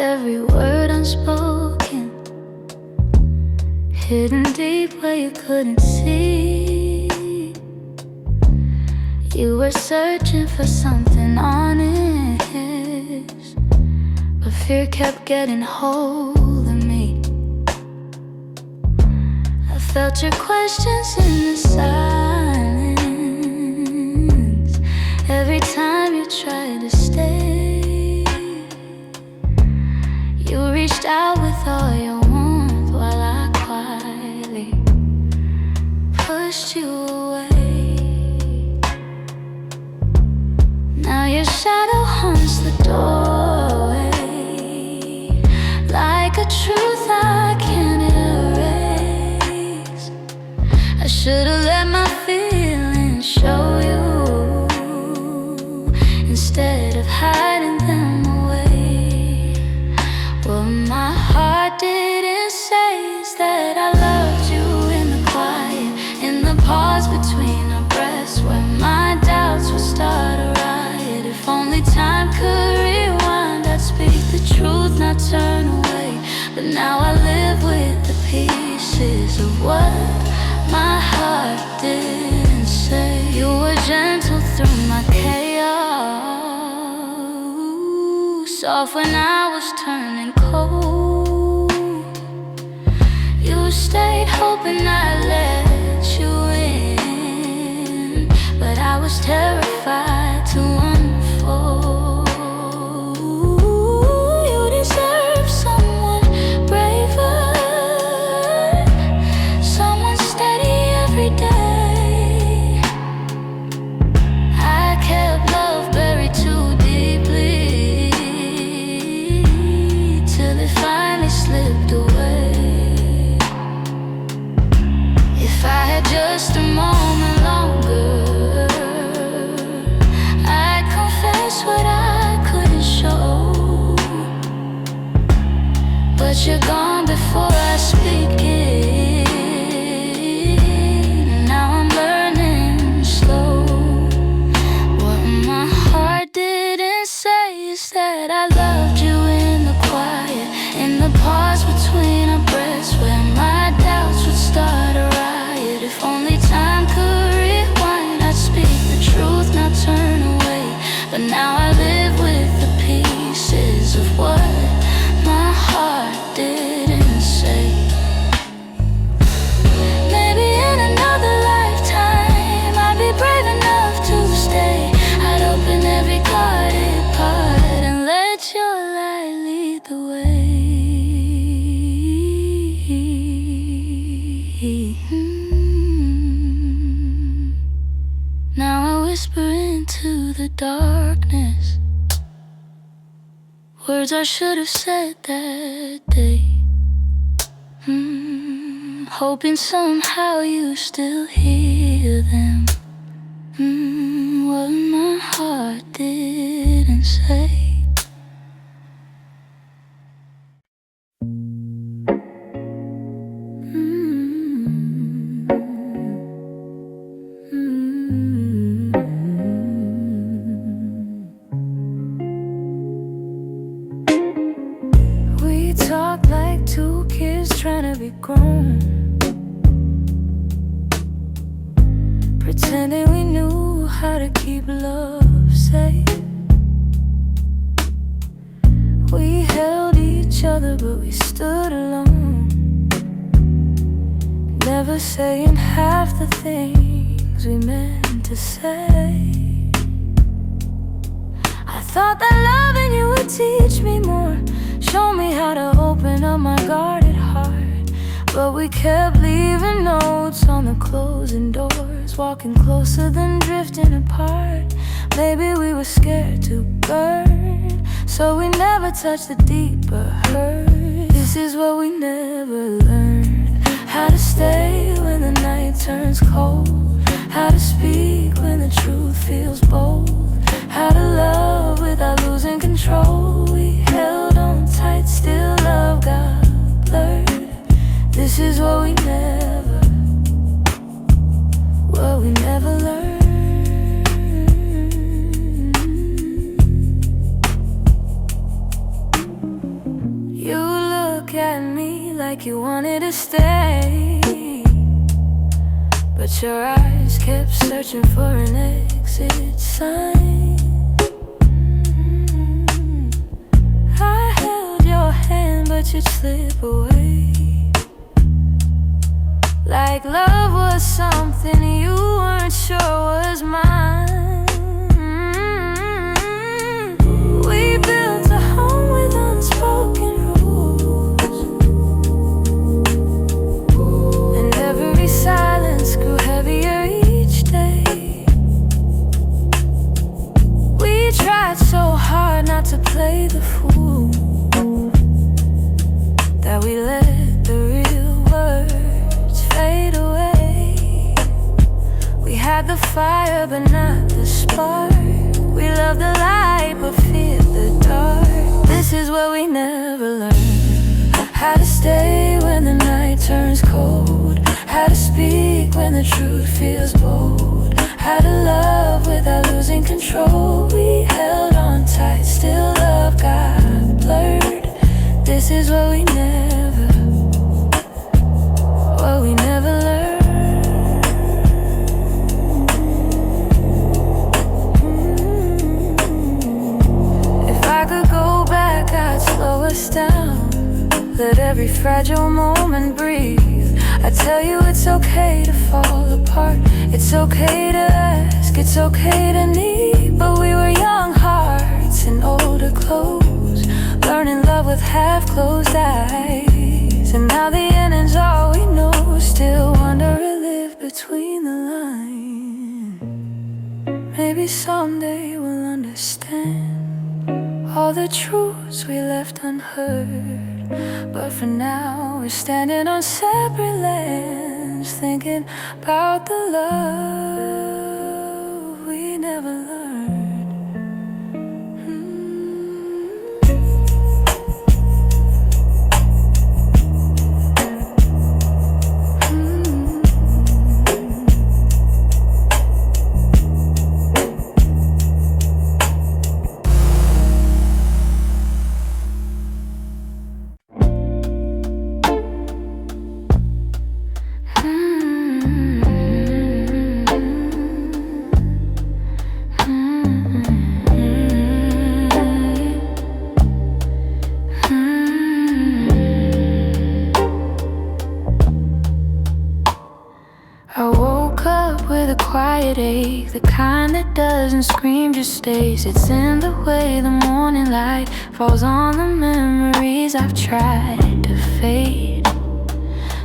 every word unspoken, hidden deep where you couldn't see. You were searching for something honest, but fear kept getting hold of me. I felt your questions in the silence every time you tried to stay. You reached out with all your warmth while I quietly pushed you away. Now your shadow haunts the doorway, like a truth I can't erase. I should've let my feelings show you instead of hiding them away. What my heart didn't say is that I loved you in the quiet, in the pause between our breaths, where my doubts would start a riot. If only time could rewind, I'd speak the truth, not turn away. But now I live with the pieces of what my heart didn't say. You were gentle through my chaos, soft when I was turning cold. You stayed hoping I'd let you in, but I was terrified to unfold. You deserve someone braver, someone steady every day. I kept love buried too deeply till it finally slipped away. If I had just a moment longer, I'd confess what I couldn't show. But you're gone before I speak it, and now I'm learning slow. What my heart didn't say is that I loved you in the quiet, in the pause between our breaths, where my doubts would start a riot. If only time could rewind, I'd speak the truth, not turn away. But now I live with the pieces of what my heart didn't say. Maybe in another lifetime I'd be brave enough to stay. I'd open every guarded part and let your light lead the way. Now I whisper into the darkness words I should have said that day. Hoping somehow you still hear them. What my heart didn't say. We talk like two kids trying to be grown, pretending we knew how to keep love safe. We held each other but we stood alone, never saying half the things we meant to say. I thought that loving you would teach me more, show me how to open up my guarded heart. But we kept leaving notes on the closing doors, walking closer than drifting apart. Maybe we were scared to burn, so we never touched the deeper hurt. This is what we never learned: how to stay when the night turns cold, how to speak when the truth feels bold, how to love without losing control. We held on tight, still love got blurred. This is what we never learned. like you wanted to stay, but your eyes kept searching for an exit sign. I held your hand, but you'd slip away, like love was something you weren't sure was mine. We built a home with unspoken rules, and every silence grew heavier each day. We tried so hard not to play the fool, that we let the real words fade away. We had the fire but not the spark. We loved the light but feared the dark. This is what we never learned: how to stay when the night turns cold, how to speak when the truth feels bold, how to love without losing control. We held on tight, still love got blurred. This is what we never learned. If I could go back, I'd slow us down, let every fragile moment breathe. I tell you it's okay to fall apart, it's okay to ask, it's okay to need. But we were young hearts in older clothes, learning love with half-closed eyes. And now the ending's all we know, still wonder or live between the lines. Maybe someday we'll understand all the truths we left unheard, but for now we're standing on separate lands, thinking about the love we never learned. I woke up with a quiet ache, the kind that doesn't scream, just stays. It's in the way the morning light falls on the memories I've tried to fade.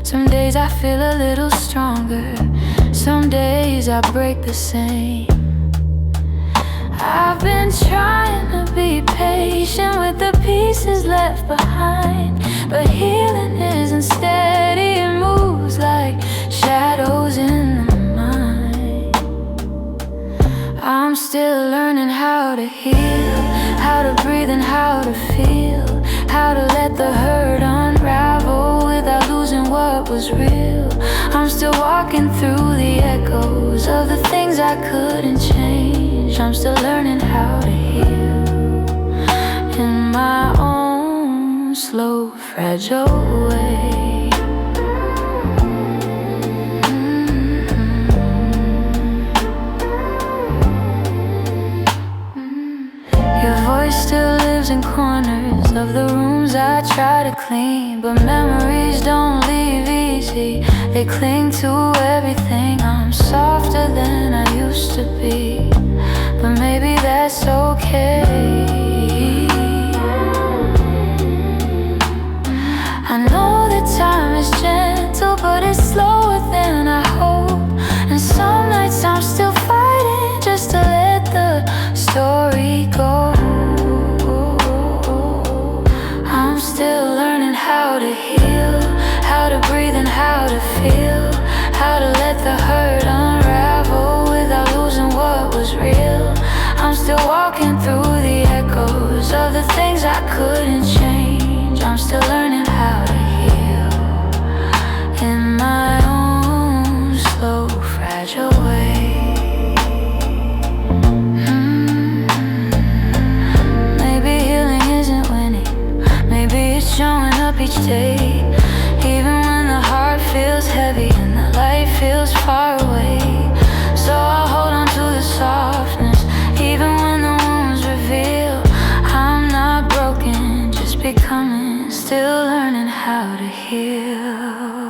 Some days I feel a little stronger, some days I break the same. I've been trying to be patient with the pieces left behind, but healing isn't steady, it moves like shadows in the mind. I'm still learning how to heal, how to breathe and how to feel, how to let the hurt unravel without losing what was real. I'm still walking through the echoes of the things I couldn't change. I'm still learning how to heal in my own slow, fragile way. Your voice still lives in corners of the rooms I try to clean, but memories don't leave easy, they cling to everything. I'm softer than I used to be, but maybe that's okay. I know that time is gentle, but it's slower than I hope. And some nights I'm still fighting just to let the story go. I'm still learning how to heal, how to breathe and how to feel, how to let the hurt unravel without losing what was real. I'm still walking through the echoes of the things I couldn't change. I'm still learning how to heal in my own slow, fragile way. Maybe healing isn't winning, maybe it's showing up each day, heal.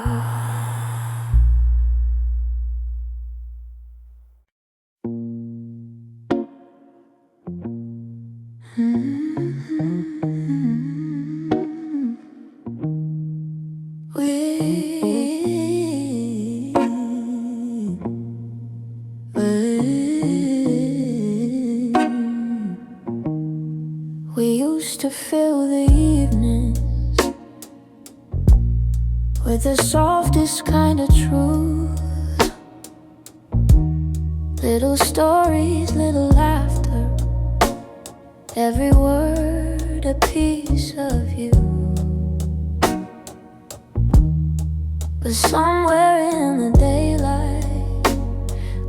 We used to fill the evenings with the softest kind of truth. Little stories, little laughter, every word a piece of you. But somewhere in the daylight,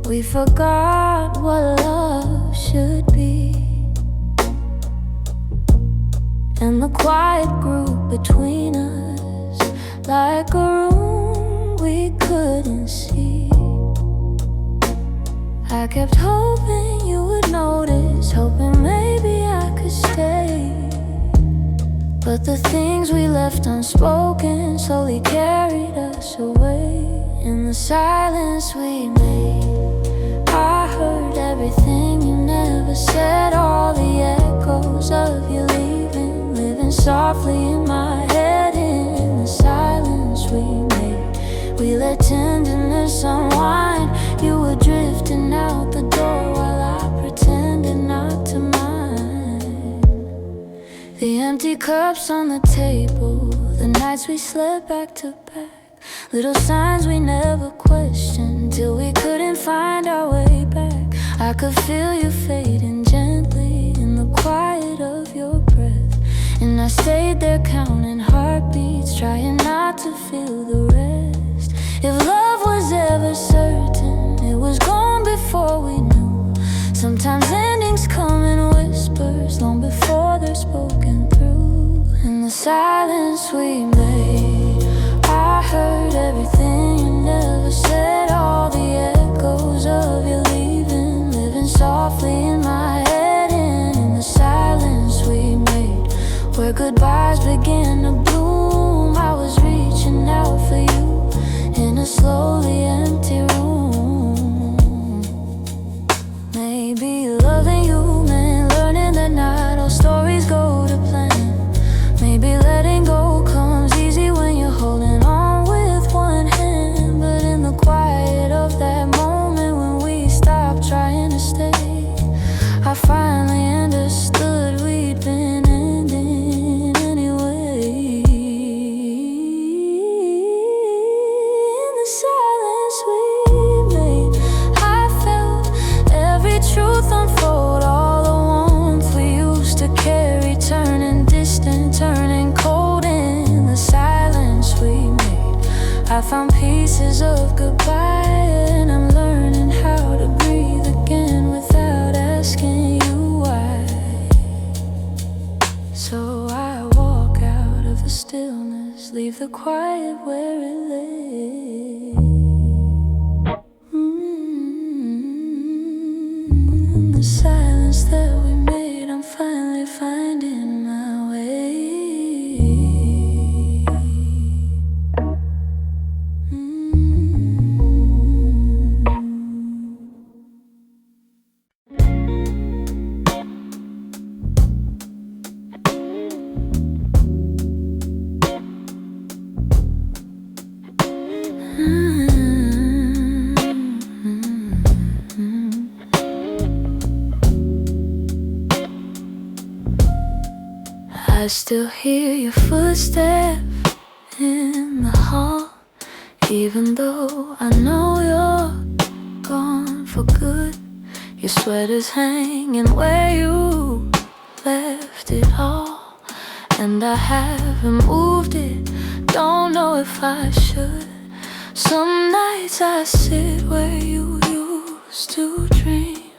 we forgot what love should be. And the quiet grew between us like a room we couldn't see. I kept hoping you would notice, hoping maybe I could stay. But the things we left unspoken slowly carried us away. In the silence we made, I heard everything you never said, all the echoes of you leaving, living softly in my head. In the silence we made, we let tenderness unwind. You were drifting out the door while I pretended not to mind. The empty cups on the table, the nights we slept back to back, little signs we never questioned till we couldn't find our way back. I could feel you fading gently in the quiet of your breath, and I stayed there counting heartbeats, trying not to feel the rest. If love was ever certain, it was gone before we knew. Sometimes endings come in whispers long before they're spoken through. In the silence we made, I heard everything you never said, all the echoes of you leaving, living softly in my head. And in the silence we made, where goodbyes began to bloom, I was reaching out for you in a slowly empty room. Maybe loving you meant learning that not all stories go to plan. Maybe letting go comes easy when you're holding on with one hand. But in the quiet of that moment when we stopped trying to stay, I finally understood we'd been ending anyway. In the silence we made, I felt every truth unfold, all the warmth we used to carry, turning distant, turning cold. In the silence we made, I found pieces of goodbye, and I'm learning how to breathe again without asking you why. So I walk out of the stillness, leave the quiet where it lay. In the silence that we made, I'm finally finding my way. I still hear your footsteps in the hall, even though I know you're gone for good. Your sweater's hanging where you left it all, and I haven't moved it, don't know if I should. Some nights I sit where you used to dream,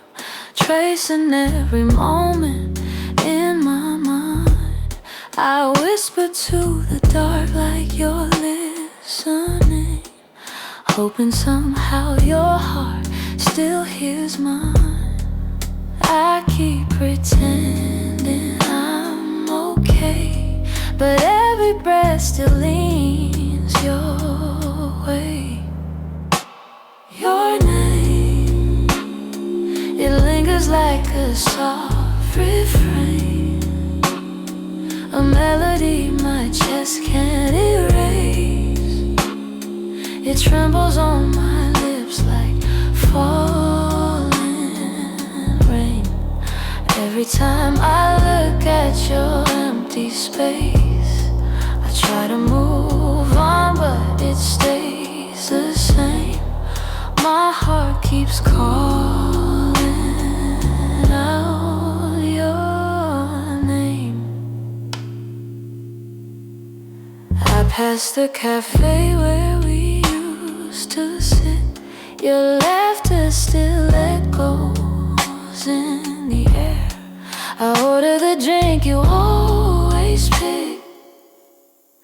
tracing every moment in my mind. I whisper to the dark like you're listening, hoping somehow your heart still hears mine. I keep pretending I'm okay, but every breath still leans your way. Your name, it lingers like a soft refrain, a melody my chest can't erase. It trembles on my lips like falling rain. Every time I look at your empty space, I try to move on, but it stays the same. My heart keeps calling out your name. I passed the cafe where we used to sit. Your laughter still echoes in the air. I order the drink you always pick,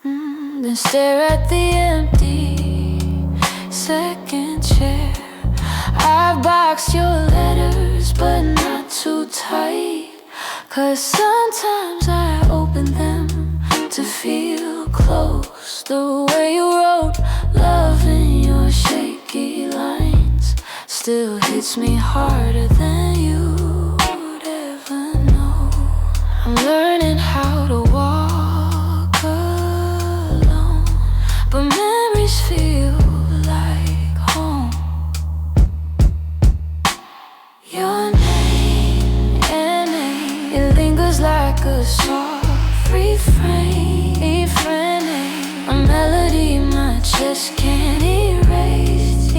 then stare at the empty second chair. I've boxed your letters, but not too tight, 'cause sometimes I open them to feel close. The way you wrote love in your shaky lines still hits me harder than you'd ever know. I'm learning how to walk alone, but memories feel like home. Your name, it lingers like a soft refrain, a melody my chest can't erase.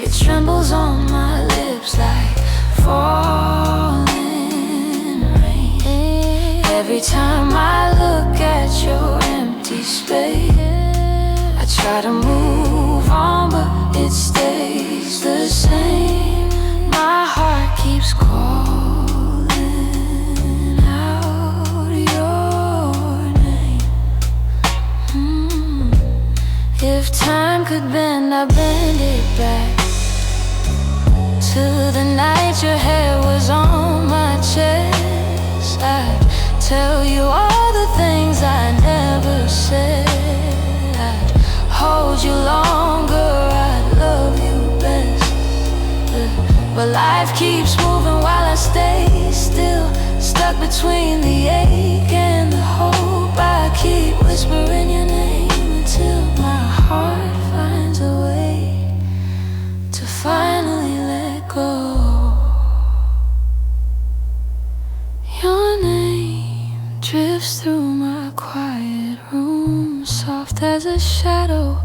It trembles on my lips like falling rain. Every time I look at your empty space, I try to move on, but it stays the same. My heart keeps calling out your name. If time could bend, I'd bend it back to the night your hair was on my chest. I'd tell you all the things I never said. I'd hold you longer, I'd love you best. But life keeps moving while I stay still, stuck between the ache and the hope. I keep whispering your name until my heart finds a way to finally let go. Your name drifts through my quiet room, soft as a shadow,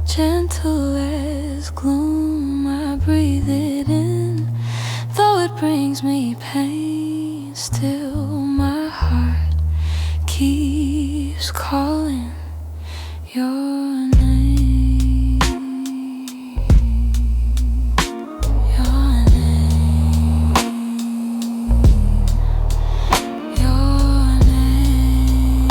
gentle as gloom. I breathe it in, though it brings me pain. Still my heart keeps calling your name. Your name. Your name.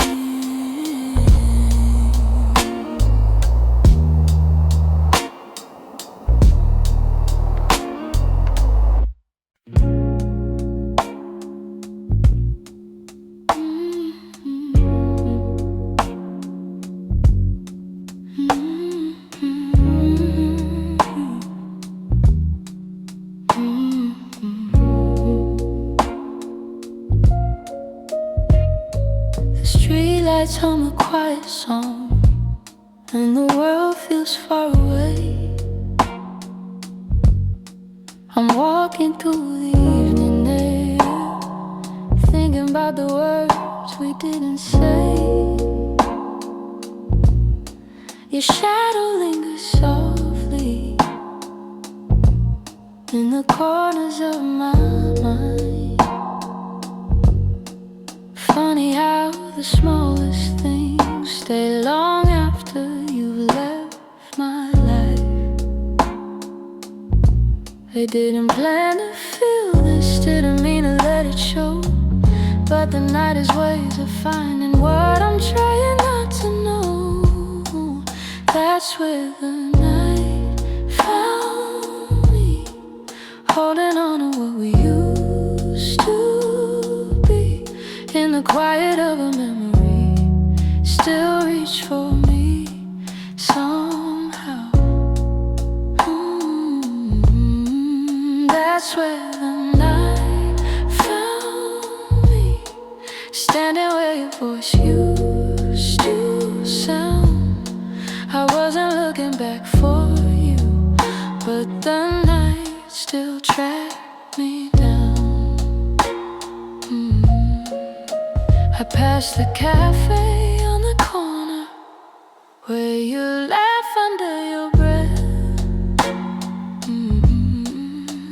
The streetlights hum a quiet song, and the world feels far away. I'm walking through the evening air, thinking about the words we didn't say. Your shadow lingers softly in the corners of my mind. Funny how the smallest things stay long after you've left my life. They didn't plan to feel this, didn't mean to let it show, but the night is ways of finding what I'm trying not to know. That's where the night found me, holding on to what we used to be, in the quiet of a memory. That's where the night found me, standing where your voice used to sound. I wasn't looking back for you, but the night still tracked me down. I passed the cafe on the corner where you laugh under your breath.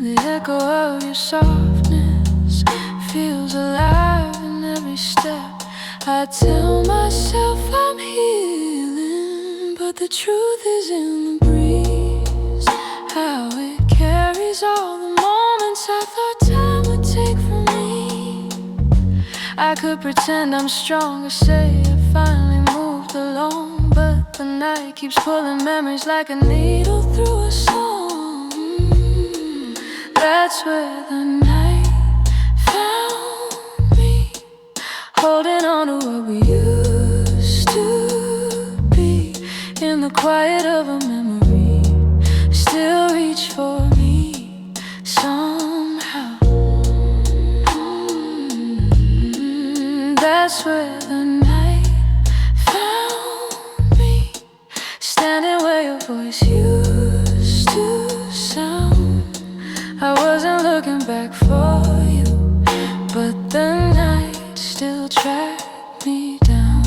The echo of your softness feels alive in every step. I tell myself I'm healing, but the truth is in the breeze, how it carries all the moments I thought time would take from me. I could pretend I'm strong or say I finally moved along, but the night keeps pulling memories like a needle through a song. That's where the night found me, holding on to what we used to be. In the quiet of a memory, still reach for me somehow. That's where the night found me, standing where your voice used to sound. I wasn't looking back for you, but the night still tracked me down.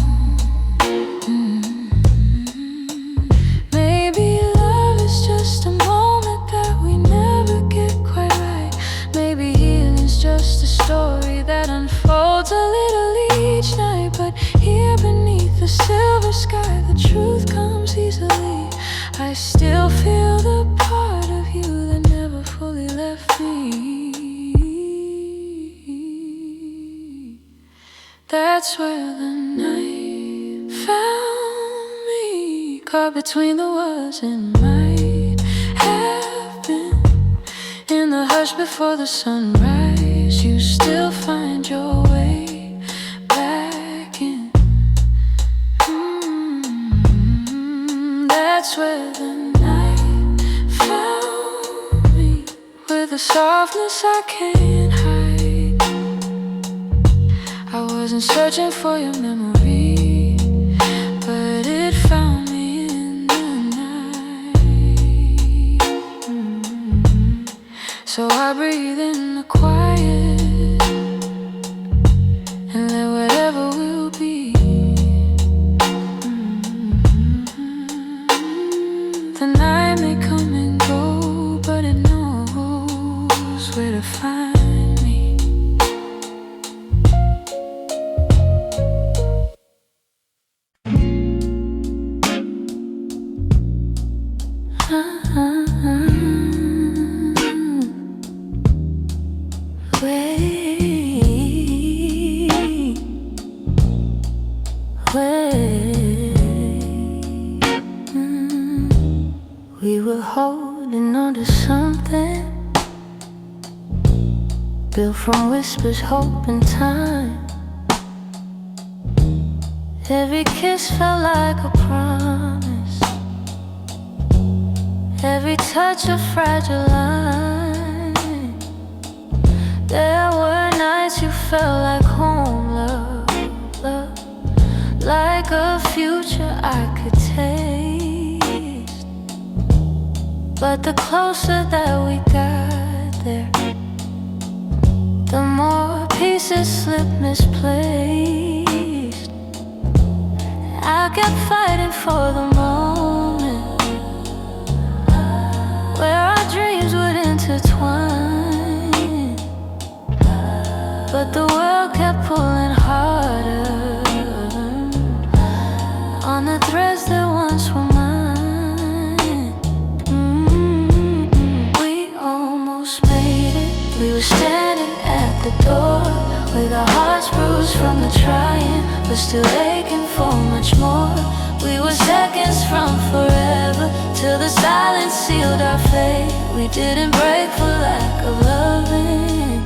Maybe love is just a moment that we never get quite right. Maybe healing's just a story that unfolds a little each night. But here beneath the silver sky, the truth comes easily. I still feel the part of you that never fully left me. That's where the night found me, caught between the was and might have been. In the hush before the sunrise, you still find your way back in. That's where the night found me, with a softness I can't hide. I wasn't searching for your memory, but it found me in the night. So I breathe in the quiet and let whatever will be. The night may come and go, but it knows where to find me. We were holding on to something built from whispers, hope, and time. Every kiss felt like a promise, every touch a fragile line. There were nights you felt like home, love, love, like a future I could taste. But the closer that we got there, the more pieces slipped misplaced. I kept fighting for the moment where our dreams would intertwine, but the world kept pulling harder on the threads that once were mine. We almost made it. We were standing at the door with our hearts bruised from the trying, but still aching for much more. We were seconds from forever, till the silence sealed our fate. We didn't break for lack of loving,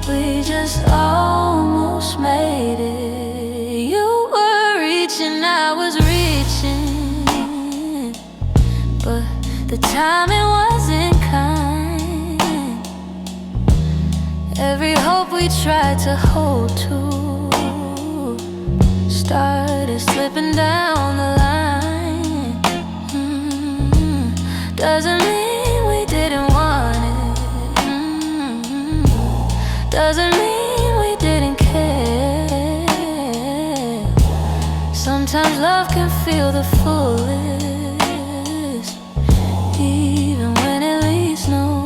we just almost made it. You were reaching, I was reaching, but the timing wasn't kind. Every hope we tried to hold to started slipping down the line. Doesn't mean we didn't want it. Doesn't mean we didn't care. Sometimes love can feel the fullest, even when it leads nowhere.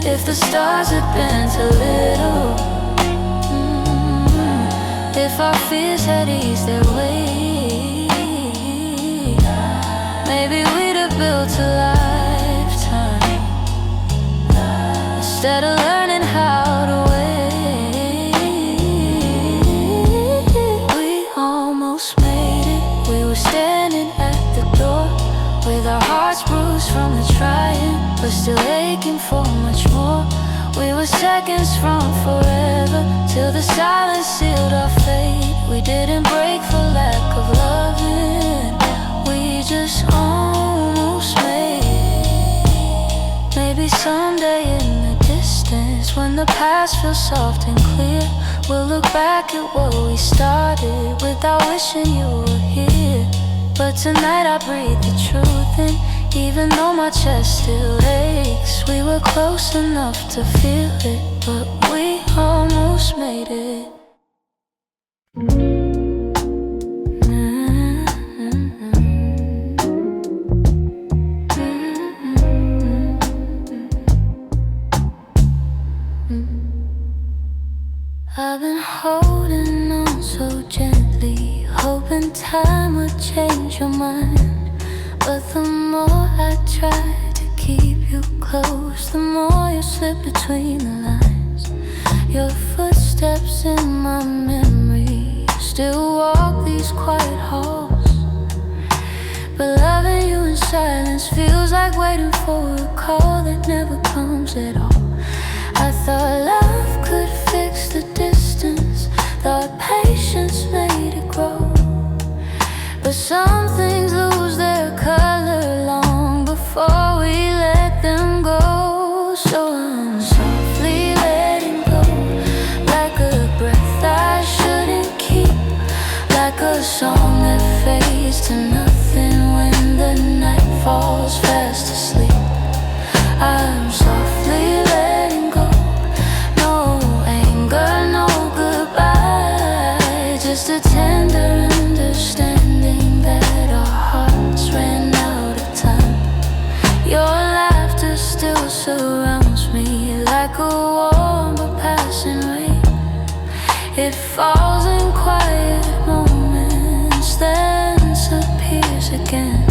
If the stars had been too little, if our fears had eased their way, maybe we'd have built a lifetime instead of learning how to wait. We almost made it. We were standing at the door with our hearts bruised from the trying, but still aching for much more. We were seconds from forever, till the silence sealed our fate. We didn't break for lack of loving, we just almost made it. Maybe someday in the distance, when the past feels soft and clear, we'll look back at what we started without wishing you were here. But tonight I breathe the truth in, even though my chest still aches. We were close enough to feel it, but we almost made it. I've been holding on so gently, hoping time would change your mind. But the more I try to keep you close, the more you slip between the lines. Your footsteps in my memory still walk these quiet halls, but loving you in silence feels like waiting for a call that never comes at all. I thought love could fix the distance, thought patience made it grow, but some things lose their color long before we let them go. So I'm softly letting go, like a breath I shouldn't keep, like a song that fades to nothing when the night falls fast asleep. I'm softly letting go, no anger, no goodbye, just a tender understanding that our hearts ran out of time. Your laughter still surrounds me like a warm but passing rain. It falls in quiet moments, then disappears again.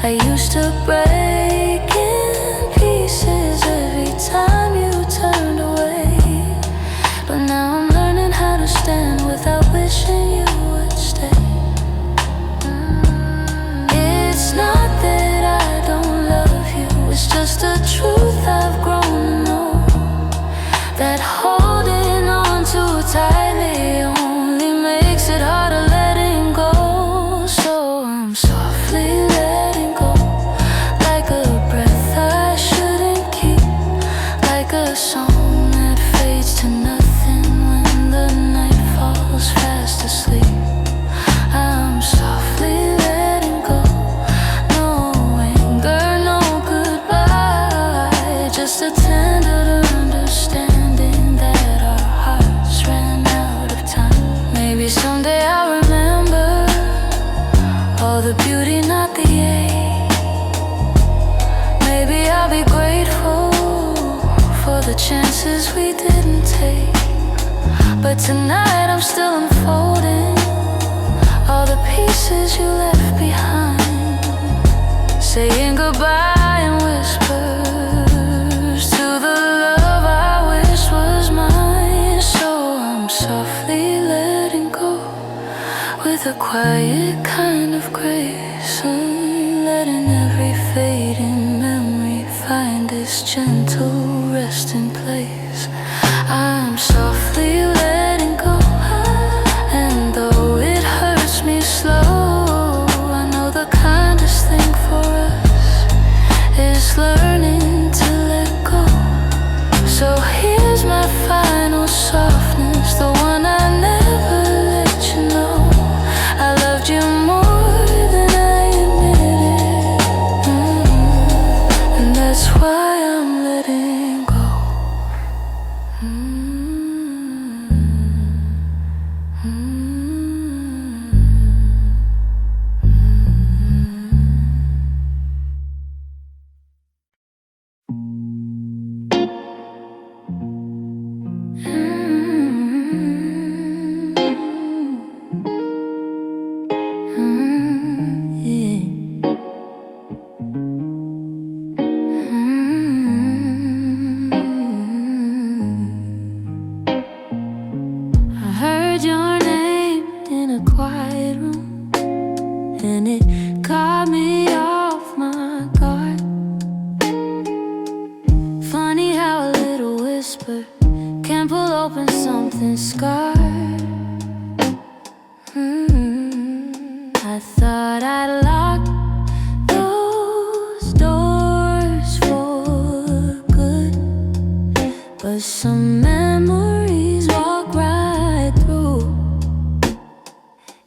I used to break in pieces every time you turned away, but now I'm learning how to stand without wishing you would stay. It's not that I don't love you, it's just a truth I've grown to know, that holding on too tightly only makes it harder letting go. So I'm softly letting go, like a breath I shouldn't keep, like a song that fades to nothing when the night falls fast asleep. I'm softly letting go, no anger, no goodbye, just a tender understanding that our hearts ran out of time. Maybe someday I'll remember all the beauty, not the ache. Maybe I'll be grateful for the chances we didn't take. But tonight I'm still unfolding all the pieces you left behind, saying goodbye in whispers to the love I wish was mine. So I'm softly letting go, with a quiet kind of grace, letting every fading memory find its gentle resting place. I'm softly letting go, and though it hurts me slow, I know the kindest thing for us is learning to let go. caught me off my guard. Funny how a little whisper can pull open something scarred. I thought I'd lock those doors for good, but some memories walk right through.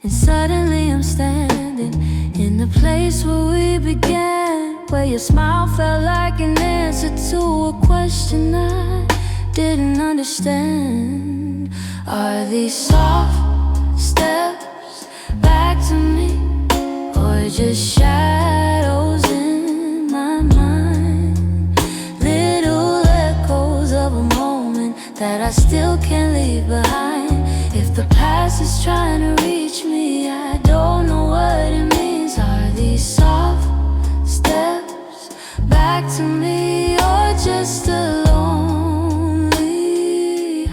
And suddenly I'm standing in the place where we began, where your smile felt like an answer to a question I didn't understand. Are these soft steps back to me, or just shadows in my mind? Little echoes of a moment that I still can't leave behind. If the past is trying to reach me, I don't know what it means. Are these soft steps back to me, or just a lonely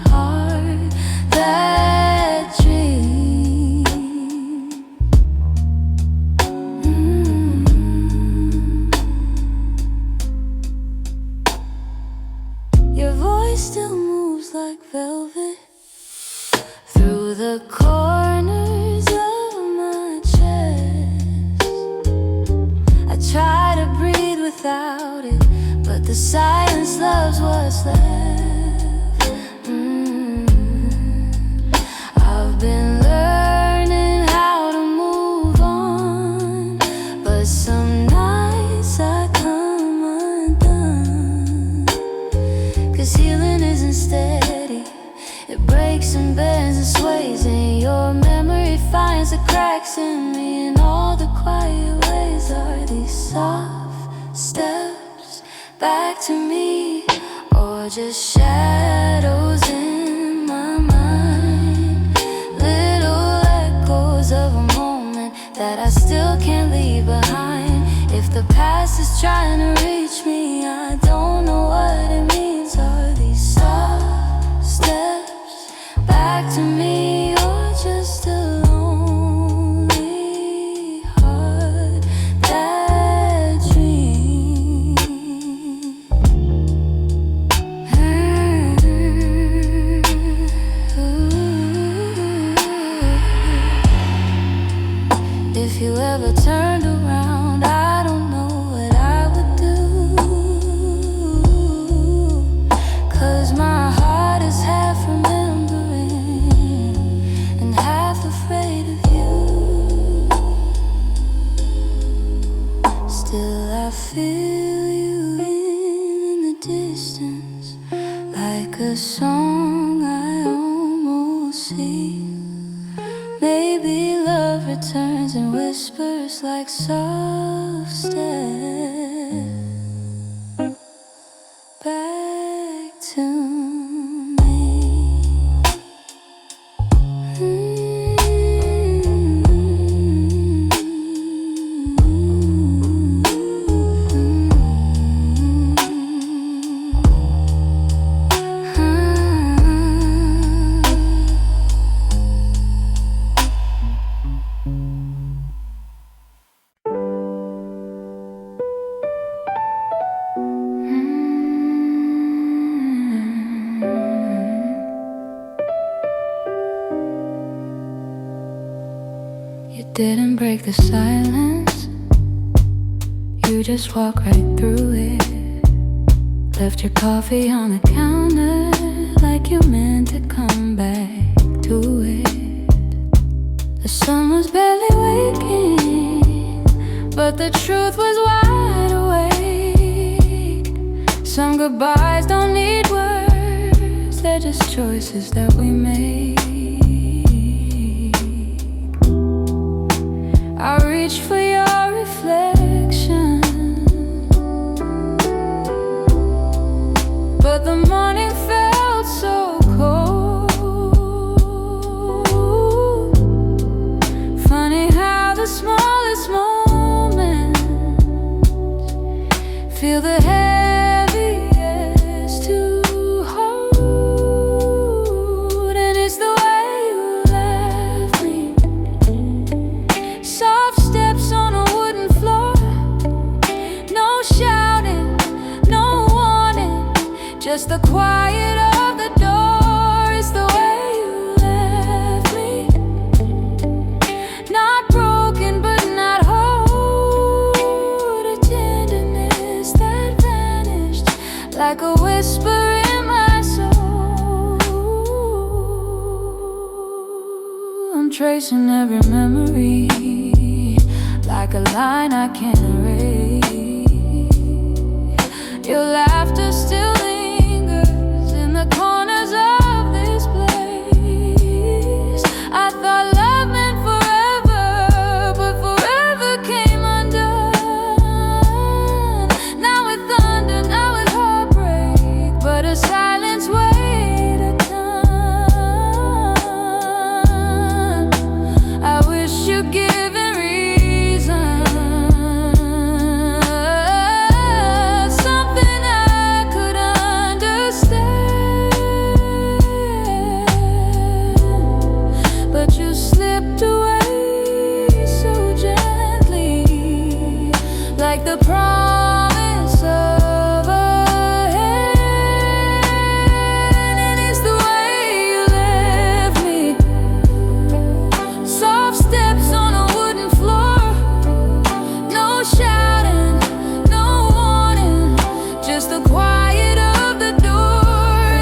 heart that dreams? Your voice still moves like velvet through the corners of my chest. I try to breathe without it, but the silence loves what's left. I've been learning how to move on, but some nights I come undone. 'Cause healing isn't steady, it breaks and bends and sways, and your memory finds the cracks in me. In all the quiet ways, are these soft steps back to me, or just shadows in my mind? Little echoes of a moment that I still can't leave behind. If the past is trying to reach me, I don't know what it means. Are these soft steps back to me, or just a lonely heart that dreams? If you ever turned around, I don't know what I would do. 'Cause my heart is half remembering and half afraid of you. Still I feel you in the distance, like a song I almost see. Maybe love returns and whispers like soft steps back to me. You didn't break the silence, you just walked right through it. Left your coffee on the counter like you meant to come back to it. The sun was barely waking, but the truth was wide awake. Some goodbyes don't need words, they're just choices that we make. I reach for your reflection, but the morning felt so cold. Funny how the smallest moments feel the heaviest to hold. And it's the way you left me, soft steps on a just the quiet of the door. It's the way you left me, not broken but not whole. A tenderness that vanished like a whisper in my soul. I'm tracing every memory like a line I can't erase. Your laughter still lingers in the corners of this place. I thought love meant forever, but forever came undone. Now with thunder, now with heartbreak, but a silence weighed a ton. I wish you'd give it reason, something I could understand, but you slipped away so gently, like the promise of a hand. And it's the way you left me, soft steps on a wooden floor, no shouting, no warning, just the quiet of the door.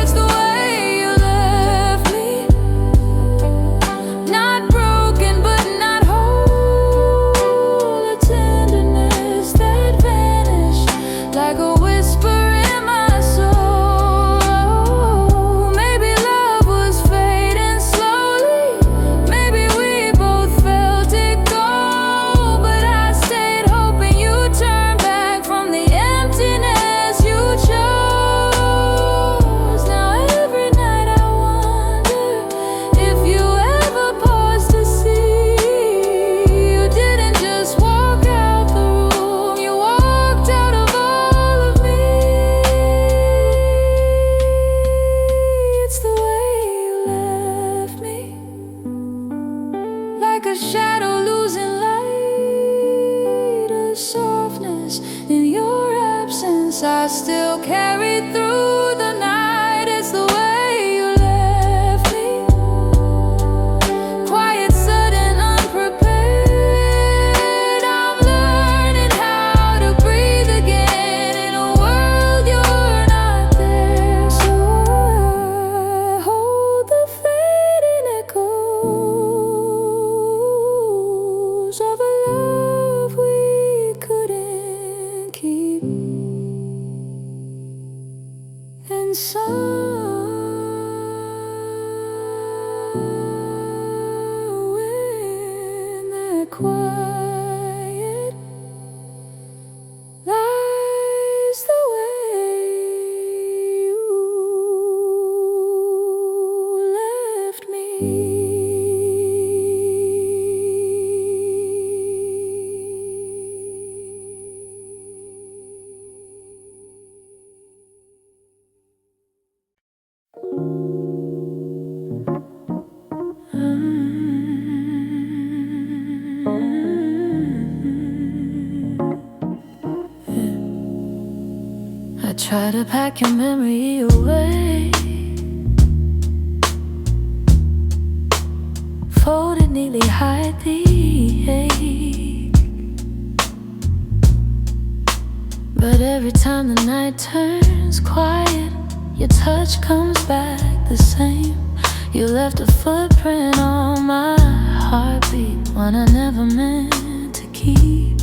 It's the way you left me, not broken but not whole. A tenderness that vanished like a whisper in my soul. Maybe love was fading slowly, maybe we both felt it go, but I stayed hoping you'd turn back from the emptiness you chose. Now every night I wonder if you ever paused to see you didn't just walk out the room, you walked out of all of me. It's the way you left me, like a shadow losing light, a softness in your absence I still carried through the night. It's the way you left me, quiet, sudden, unprepared. I'm learning how to breathe again in a world you're not there. So I hold the fading echoes of a love we couldn't keep, and somewhere in that quiet lies the way you left me. I try to pack your memory away, folded neatly, hide the ache. But every time the night turns quiet, your touch comes back the same. You left a footprint on my heartbeat, one I never meant to keep.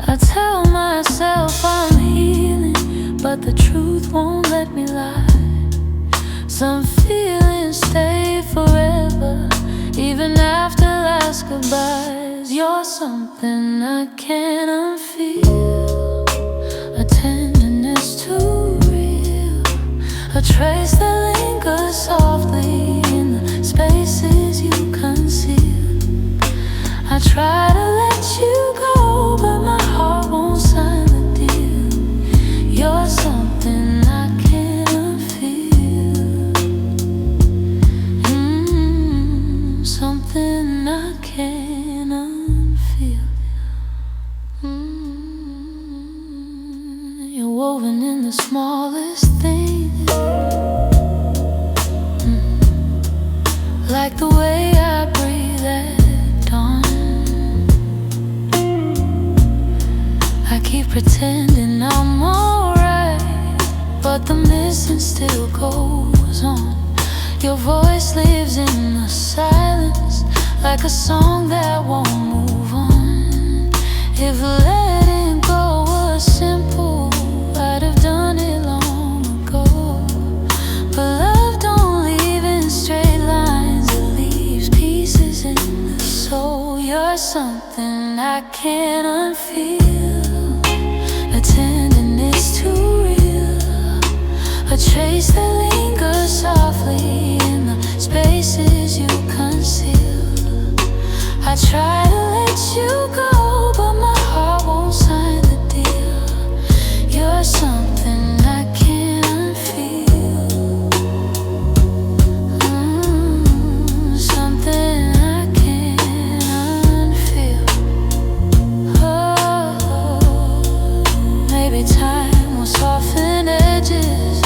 I tell myself I'm healing, but the truth won't let me lie. Some feelings stay forever, even after last goodbyes. You're something I can't unfeel, a tenderness too real, a trace that lingers softly in the spaces you conceal. I try to let you go, but my heart won't sign the deal. You're something I can't feel, something I can't feel. You're woven woven in the smallest things, like the way I breathe at dawn. I keep pretending I'm alright, but the missing still goes on. Your voice lives in the silence, like a song that won't move on. If letting go was simple, I'd have done it long ago. But love don't leave in straight lines, it leaves pieces in the soul. You're something I can't unfeel, a tenderness too real, a trace that lingers softly in the spaces you conceal. I try to let you go, but my heart won't sign the deal. You're something I can't unfeel, something I can't unfeel. Oh, maybe time will soften edges,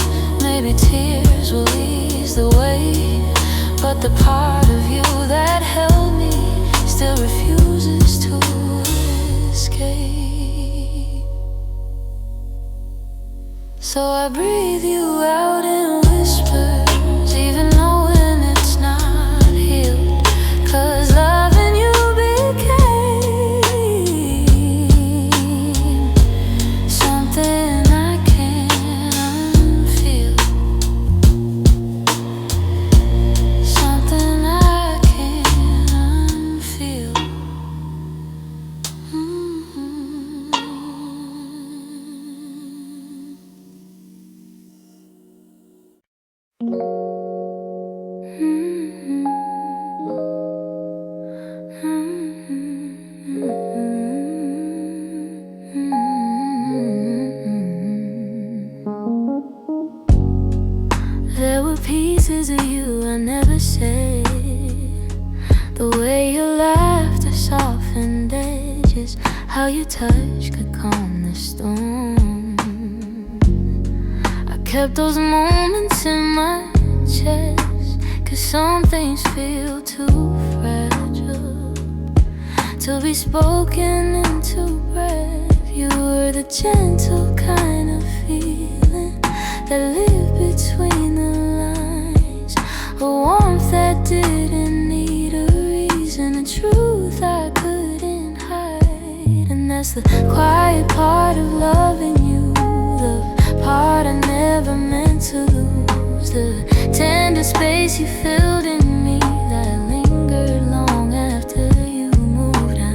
maybe tears will ease the way, but the part of you that held me still refuses to escape. So I breathe you out in whispers, even knowing it's not healed, 'cause loving you became something I can't unfeel, something I can't unfeel. There were pieces of you I never said, the way you laughed, the softened edges, how your touch could calm the storm. I kept those moments in my chest, 'cause some things feel too fragile to be spoken into breath. You were the gentle kind of feeling that lived between the lines, a warmth that didn't need a reason, a truth I couldn't hide. And that's the quiet part of loving you, the part I never meant to lose, the tender space you filled in me that lingered long after you moved. I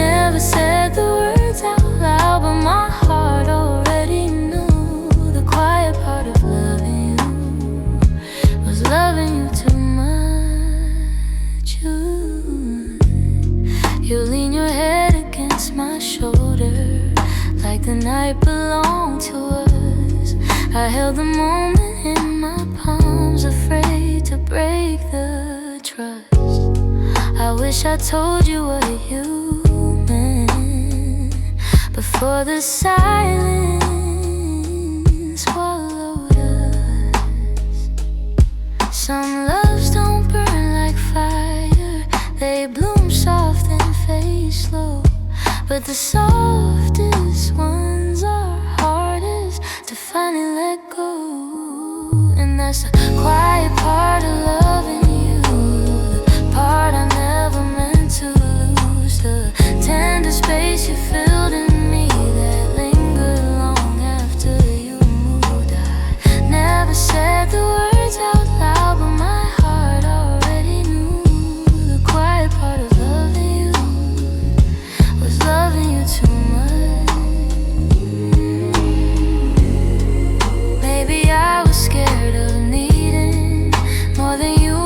never said the words out loud, but my heart already knew. The quiet part of loving you was loving you too much. You lean your head against my shoulder, like the night belonged to us. I held the moment in my palms, afraid to break the trust. I wish I told you what you meant before the silence swallowed us. Some loves don't burn like fire, they bloom soft and fade slow, but the softest ones are hardest to finally let go. And that's the quiet part of loving you, the part I never meant to lose, the tender space you filled in me that lingered long after you moved. I never said the words out loud, but my heart already knew. The quiet part of loving you was loving you too much. Maybe I was scared of needing more than you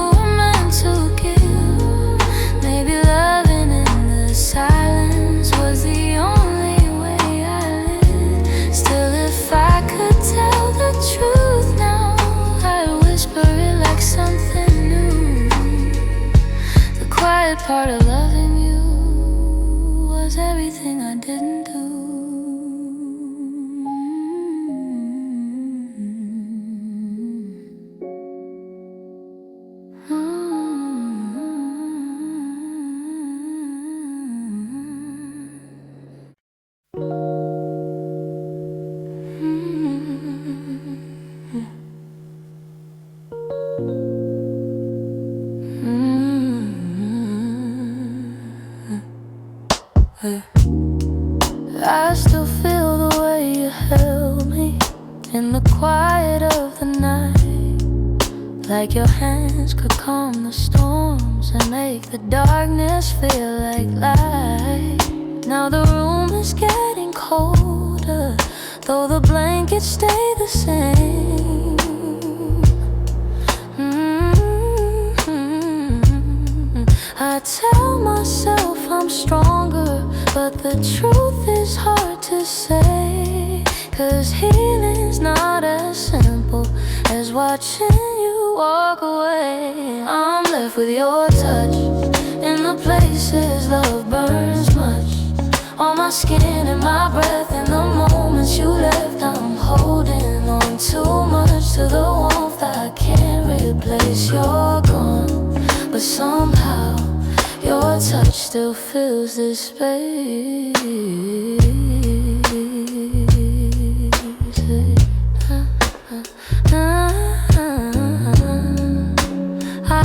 I still feel the way you held me in the quiet of the night, like your hands could calm the storms and make the darkness feel like light. Now the room is getting colder, though the blankets stay the same. I tell myself I'm stronger, but the truth is hard to say. 'Cause healing's not as simple as watching you walk away. I'm left with your touch in the places love burns much, on my skin and my breath. In the moments you left, I'm holding on too much to the warmth I can't replace. You're gone, but somehow your touch still fills this space.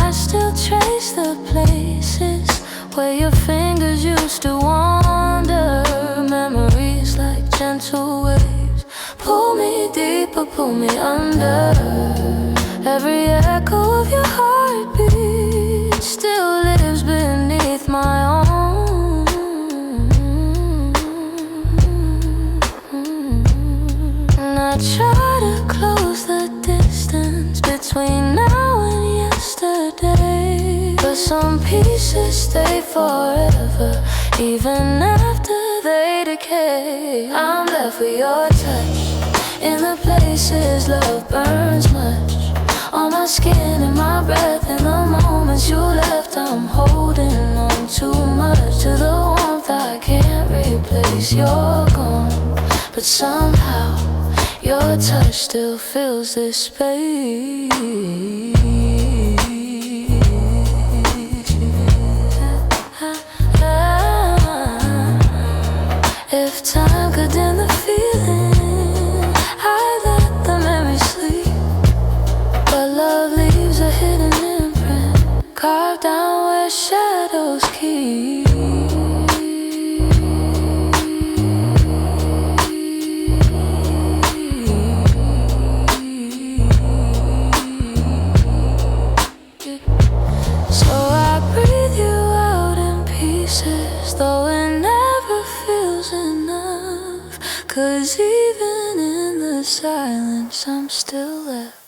I still trace the places where your fingers used to wander. Memories like gentle waves pull me deeper, pull me under. Every echo of your heartbeat still lives beneath my own. And I try to close the distance between now and yesterday, but some pieces stay forever, even after they decay. I'm left with your touch in the places love burns much, on my skin and my breath. In the moments you left, I'm holding on too much to the warmth I can't replace. You're gone, but somehow your touch still fills this space. If time could dim the feeling, I'd let the memory sleep. But love leaves a hidden imprint, carved down where shadows keep. So I breathe you out in pieces, though it never feels enough. 'Cause even in the silence, I'm still left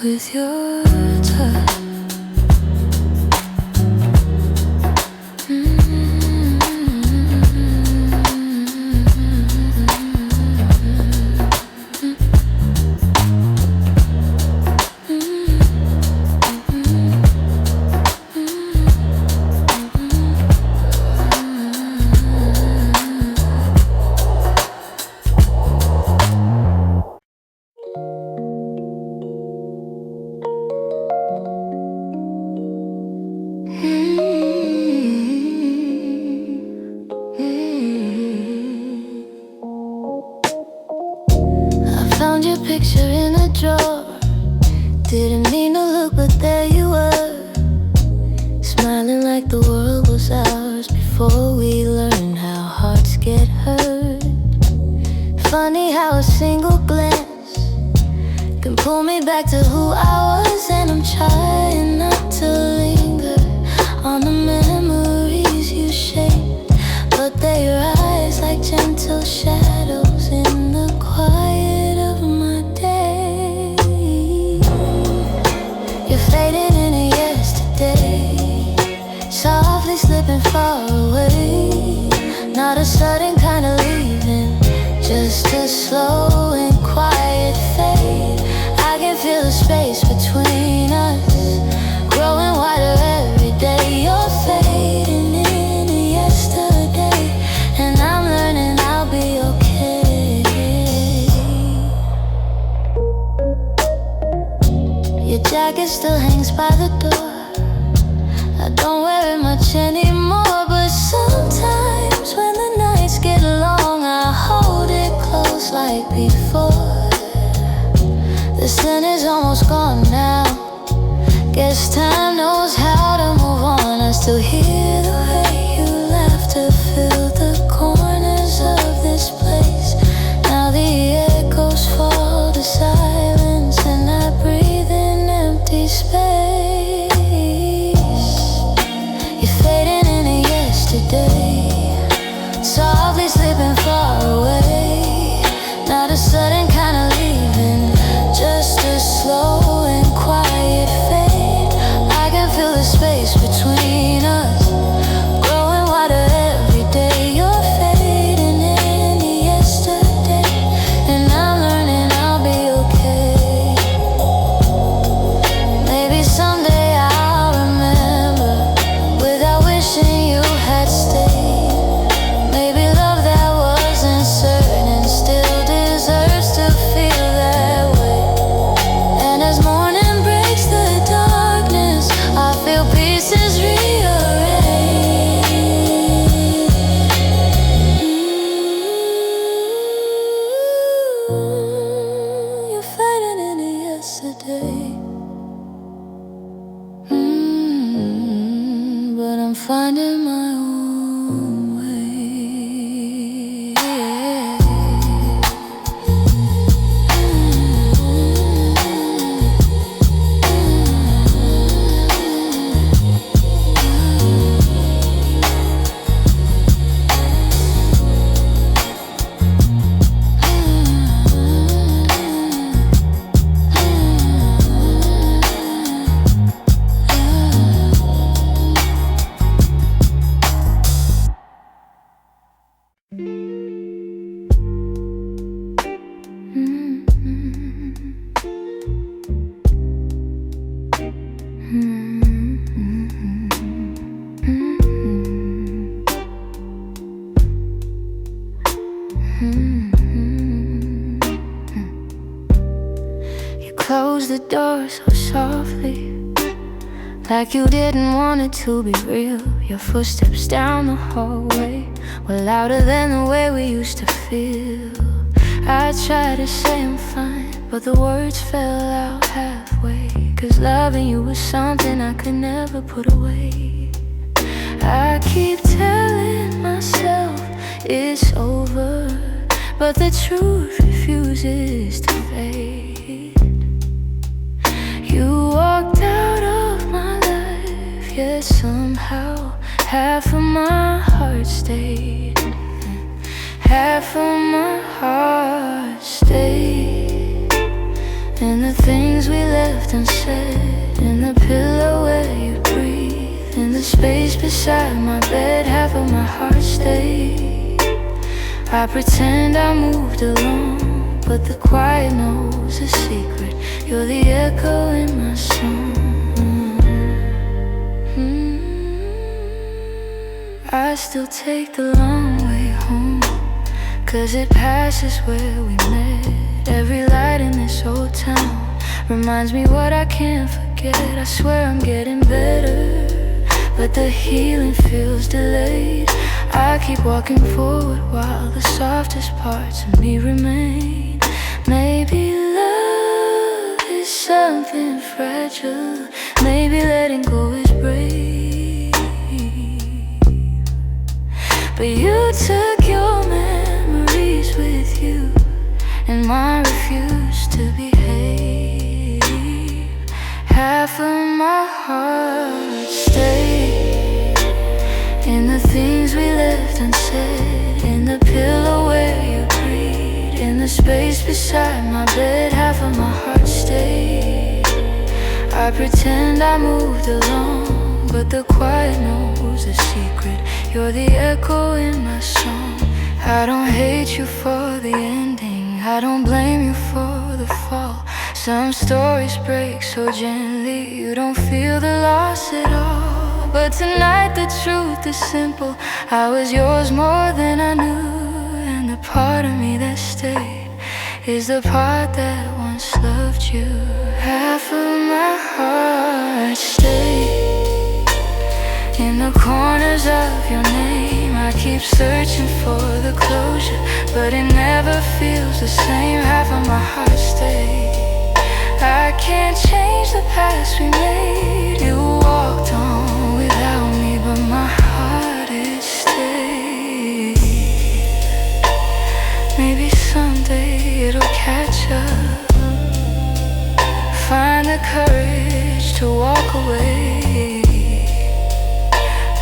with your touch. Found your picture in a drawer. Didn't mean to look, but there you were, smiling like the world was ours before we learned how hearts get hurt. Funny how a single glance can pull me back to who I was. And I'm trying not to linger on the memories you shaped, but they rise like gentle shadows in the quiet of my day. You're fading into yesterday, softly slipping far away. Not a sudden kind of leaving, just a slow and quiet fade. I can feel the space between us growing wider every day. You're fading into yesterday, and I'm learning I'll be okay. Your jacket still hangs by the door. I don't wear it much anymore, but sometimes when the nights get long, I hold it close like before. The sin is almost gone now. Guess time knows how to move on. I still hear the way you laugh to fill the You closed the door so softly, like you didn't want it to be real. Your footsteps down the hallway were louder than the way we used to feel. I tried to say I'm fine, but the words fell out halfway. 'Cause loving you was something I could never put away. I keep telling myself it's over, but the truth refuses to fade. You walked out of my life, yet somehow half of my heart stayed. Half of my heart stayed. And the things we left unsaid, in the pillow where you breathe, in the space beside my bed, half of my heart stayed. I pretend I moved along, but the quiet knows a secret. You're the echo in my song. I still take the long way home, 'cause it passes where we met. Every light in this old town reminds me what I can't forget. I swear I'm getting better, but the healing feels delayed. I keep walking forward while the softest parts of me remain. Maybe love is something fragile, maybe letting go is brave. But you took your memories with you, and mine refused to behave. Half of my heart stayed, in the things we left unsaid, in the pillow where you breathe, in the space beside my bed, half of my heart stayed. I pretend I moved along, but the quiet knows a secret. You're the echo in my song. I don't hate you for the ending, I don't blame you for the fall. Some stories break so gently, you don't feel the loss at all. But tonight the truth is simple, I was yours more than I knew. And the part of me that stayed is the part that once loved you. Half of my heart stayed, in the corners of your name. I keep searching for the closure, but it never feels the same. Half of my heart stayed. I can't change the past we made. You walked on without me, but my heart it stayed. Maybe someday it'll catch up, find the courage to walk away.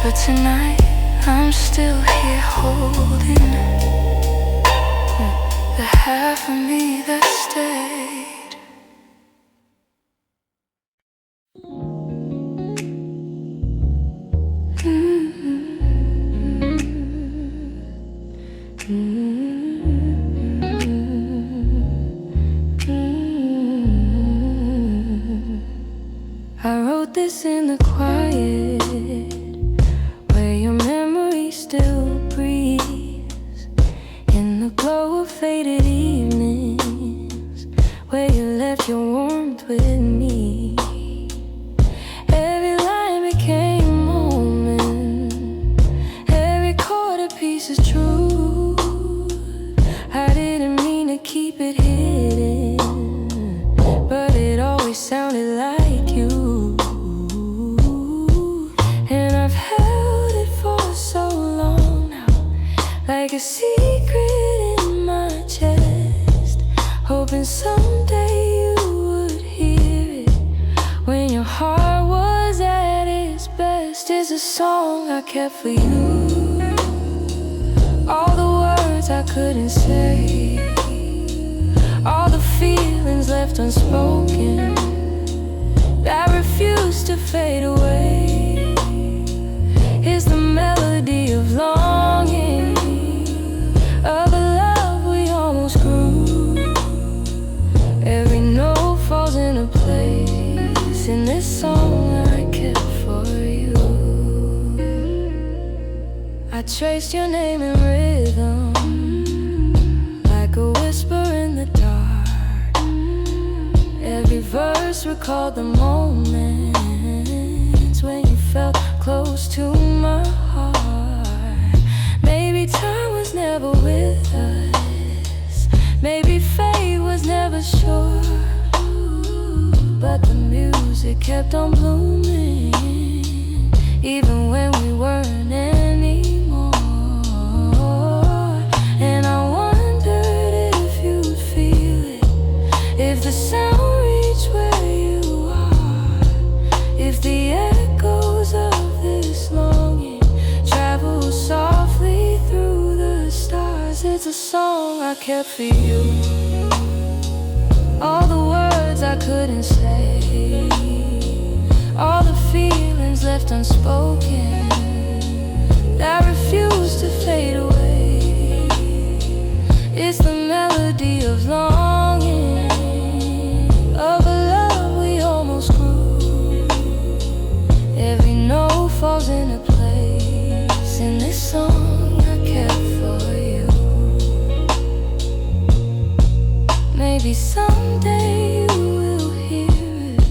But tonight I'm still here holding the half of me that stayed. I wrote this in the quiet, where your memory still breathes, in the glow of faded evenings, where you left your warmth with me. Every line became a moment, every chord a piece of truth. I didn't mean to keep it hidden, but it always sounded like you. And I've held it for so long now, like a secret in my chest, hoping someday you would hear it. When your heart was at its best, is a song I kept for you. All the words I couldn't say, all the feelings left unspoken, that refuse to fade away, is the melody of longing. traced your name in rhythm, like a whisper in the dark. Every verse recalled the moments when you felt close to my heart. Maybe time was never with us, maybe fate was never sure, but the music kept on blooming, even when we weren't anymore. And I wondered if you'd feel it, if the sound reached where you are, if the echoes of this longing travel softly through the stars. It's a song I kept for you, all the words I couldn't say, all the feelings left unspoken that refuse to fade away. It's the melody of longing, of a love we almost grew. Every note falls into place in this song I kept for you. Maybe someday you will hear it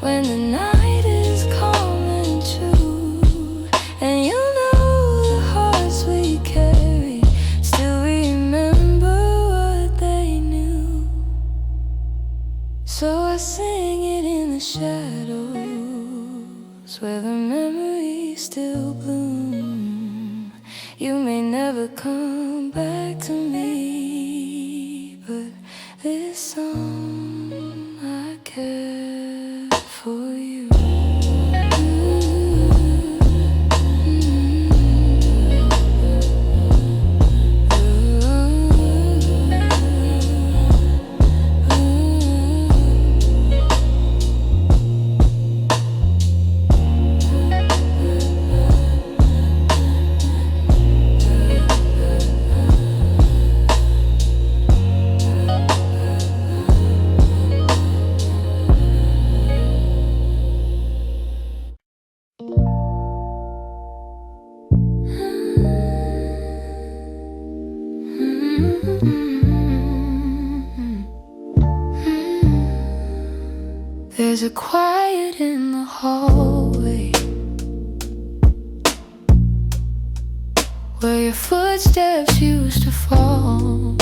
when the night is calm and true, and you'll know the hearts we carry still remember what they knew. So I sing it in the shadows where the memories still bloom. You may never come back to me, but this song I kept for you. There's a quiet in the hallway where your footsteps used to fall.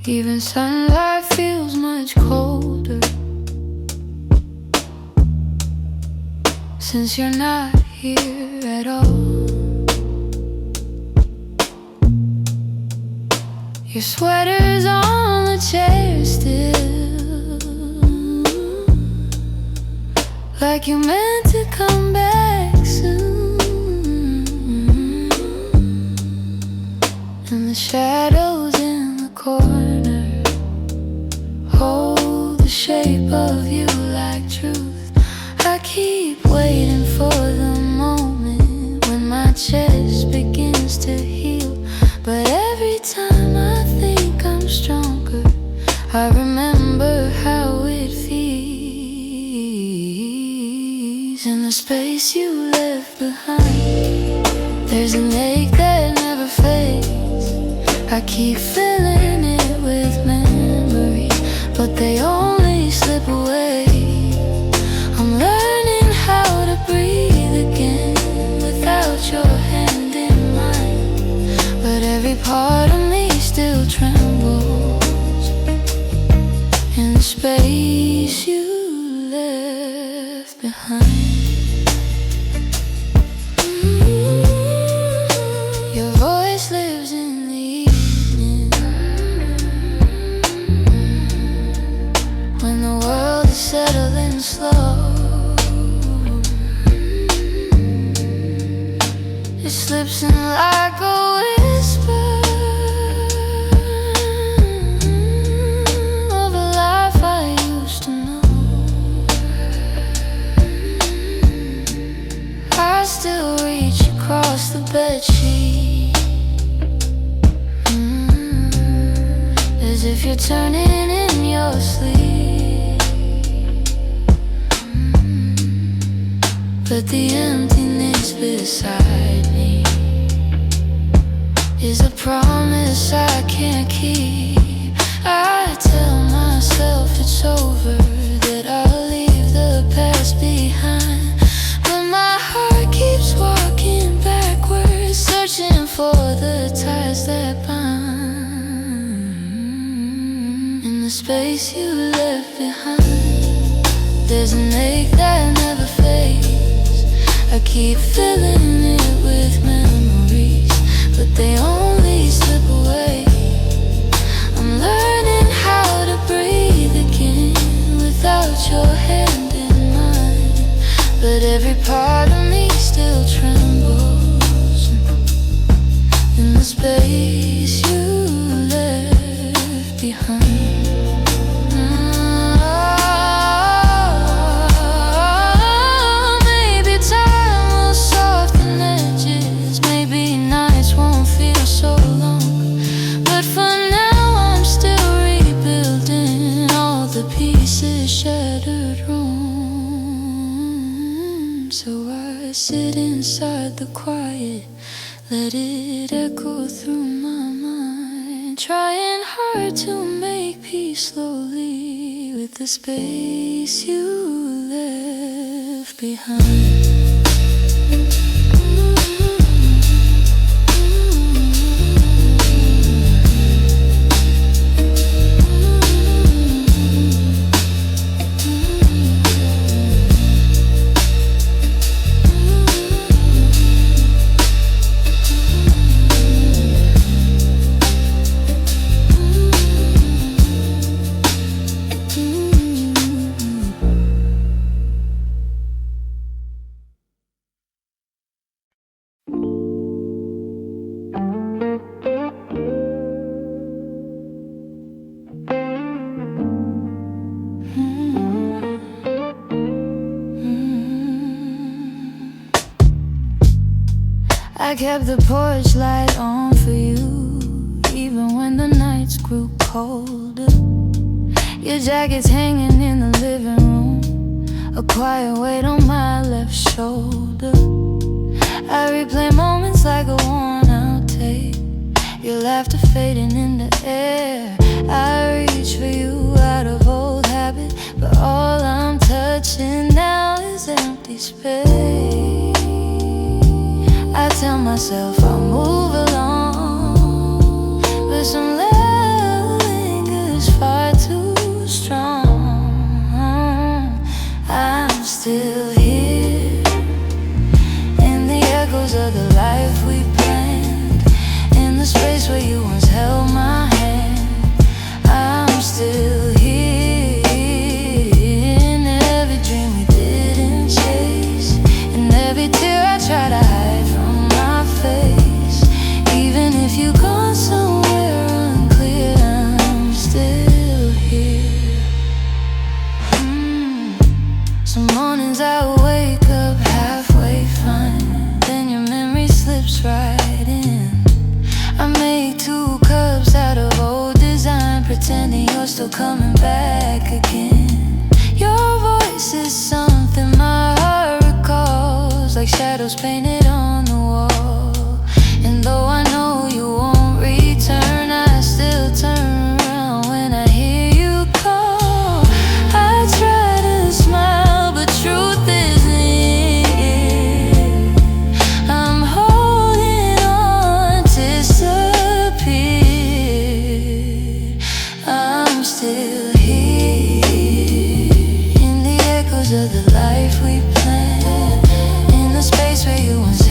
Even sunlight feels much colder since you're not here at all. Your sweater's on the chair still, like you meant to come back soon. And the shadows in the corner hold the shape of you like truth. I keep waiting for the moment when my chest begins to heal, but every time I think I'm stronger, I remember how it feels. In the space you left behind, there's an ache that never fades. I keep filling it with memories, but they only slip away. I'm learning how to breathe again without your hand in mine, but every part of me still trembles in the space you left behind. Your voice lives in the evening, when the world is settling slow. It slips in like a whisper of a life I used to know. I still reach across the bedsheet, as if you're turning in your sleep. but the emptiness beside me is a promise I can't keep. I tell myself it's over, that I'll leave the past behind, but my heart keeps walking backwards, searching for the ties that bind. In the space you left behind, there's an ache that never fades. I keep filling it with memories, but they only slip away. I'm learning how to breathe again without your hand in mine, but every part of me still trembles in the space you left behind. Shattered room, so I sit inside the quiet, let it echo through my mind, trying hard to make peace slowly with the space you left behind. I kept the porch light on for you, even when the nights grew colder. Your jacket's hanging in the living room, a quiet weight on my left shoulder. I replay moments like a worn out tape, your laughter fading in the air. I reach for you out of old habit, but all I'm touching now is empty space. I tell myself I'll move along, but some love lingers far too strong. I'm still here in the echoes of the life we planned, in the space where you once held my hand. I'm still here in every dream we didn't chase, in every tear I try to hide from my face. Even if you've gone somewhere unclear, I'm still here. Some mornings I wake up halfway fine, then your memory slips right in. I make 2 cups out of old design, pretending you're still coming back again. Your voice is something my heart recalls, like shadows painted on the wall. And though I know you won't return, I still turn around when I hear you call. I try to smile, but truth isn't it. I'm holding on, disappeared. I'm still here in the echoes of the life we planned, in the space where you once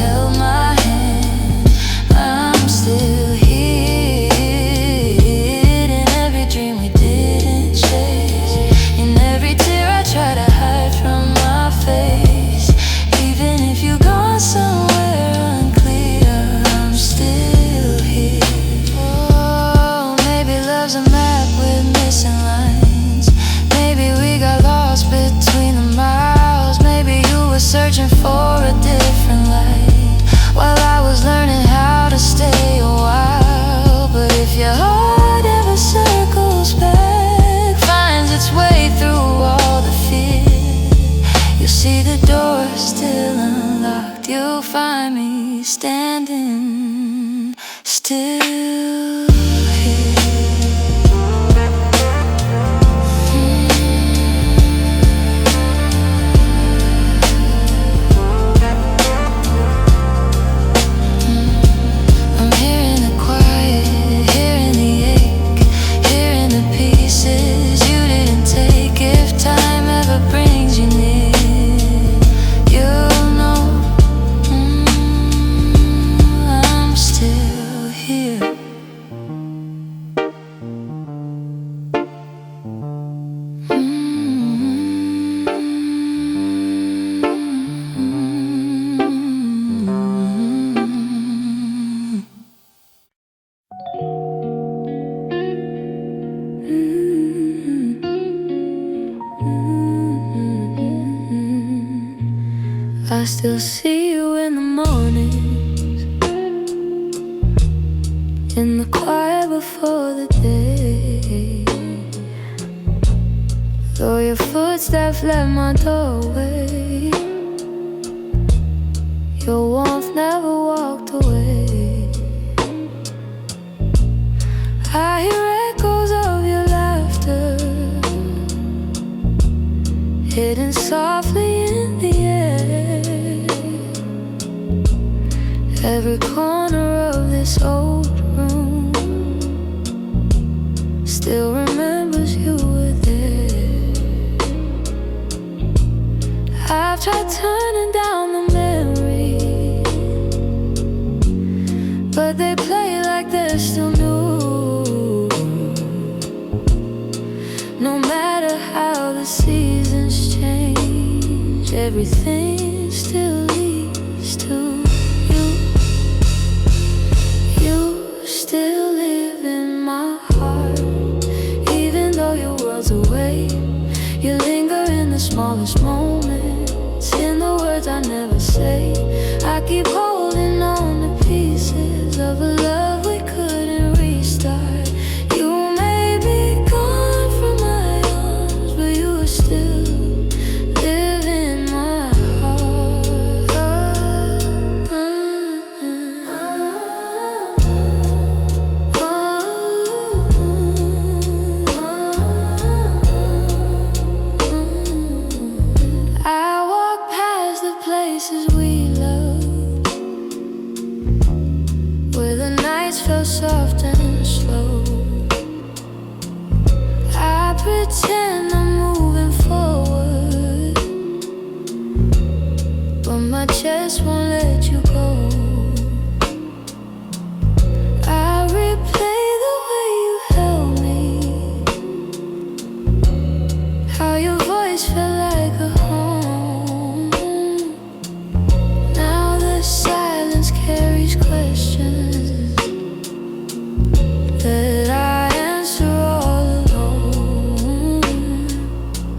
standing still here. I'm hearing the quiet, hearing the ache, hearing the pieces you didn't take. If time ever brings you near, you'll know I'm still here. I still see you in the mornings, in the quiet before the day. Though your footsteps left my doorway, your warmth never walked away. I hear echoes of your laughter, hidden softly in the air. Every corner of this old room still remembers you were there. I've tried turning down the memories, but they play like they're still new. No matter how the seasons change, everything still leads to you. You still live in my heart, even though your world's away. You linger in the smallest moments, in the words I never say. I keep holding on to pieces of a love we couldn't restart. You may be gone from my arms, but you are still live in my heart. I walk past the places we love, where the nights feel soft and slow. I pretend I'm moving forward, but my chest won't let you go. I replay the way you held me, how your voice felt like a home. Now the silence carries questions that I answer all alone.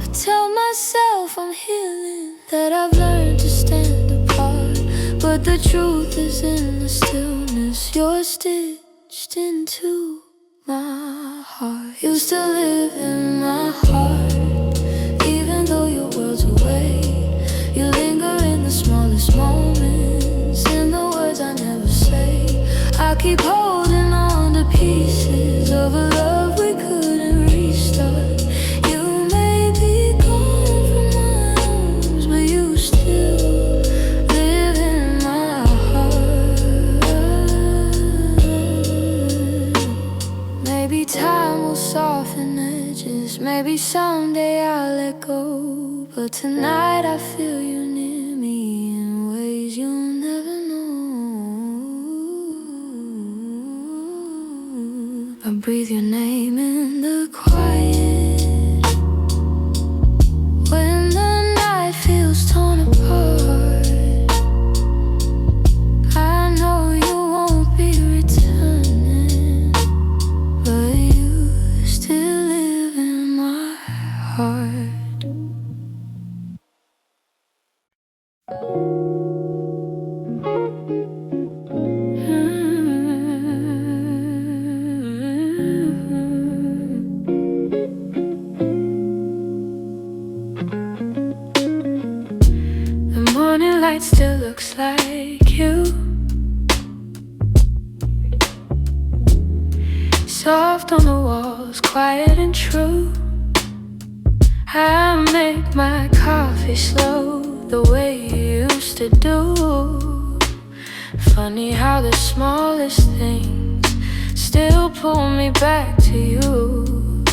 I tell myself I'm healing, that I've learned to stand apart, but the truth is in the stillness. You're stitched into my heart. You still live in my heart, even though your world's away. You linger in the smallest moments, in the words I never say. I keep holding on to pieces of a love we couldn't restart. You may be gone from my arms, but you still live in my heart. Maybe time will soften edges, maybe someday I'll let go, but tonight I feel you near me in ways you'll never know. I breathe your name in the quiet, when the night feels torn apart. I know you won't be returning, but you still live in my heart. soft on the walls, quiet and true. I make my coffee slow, the way you used to do. Funny how the smallest things still pull me back to you.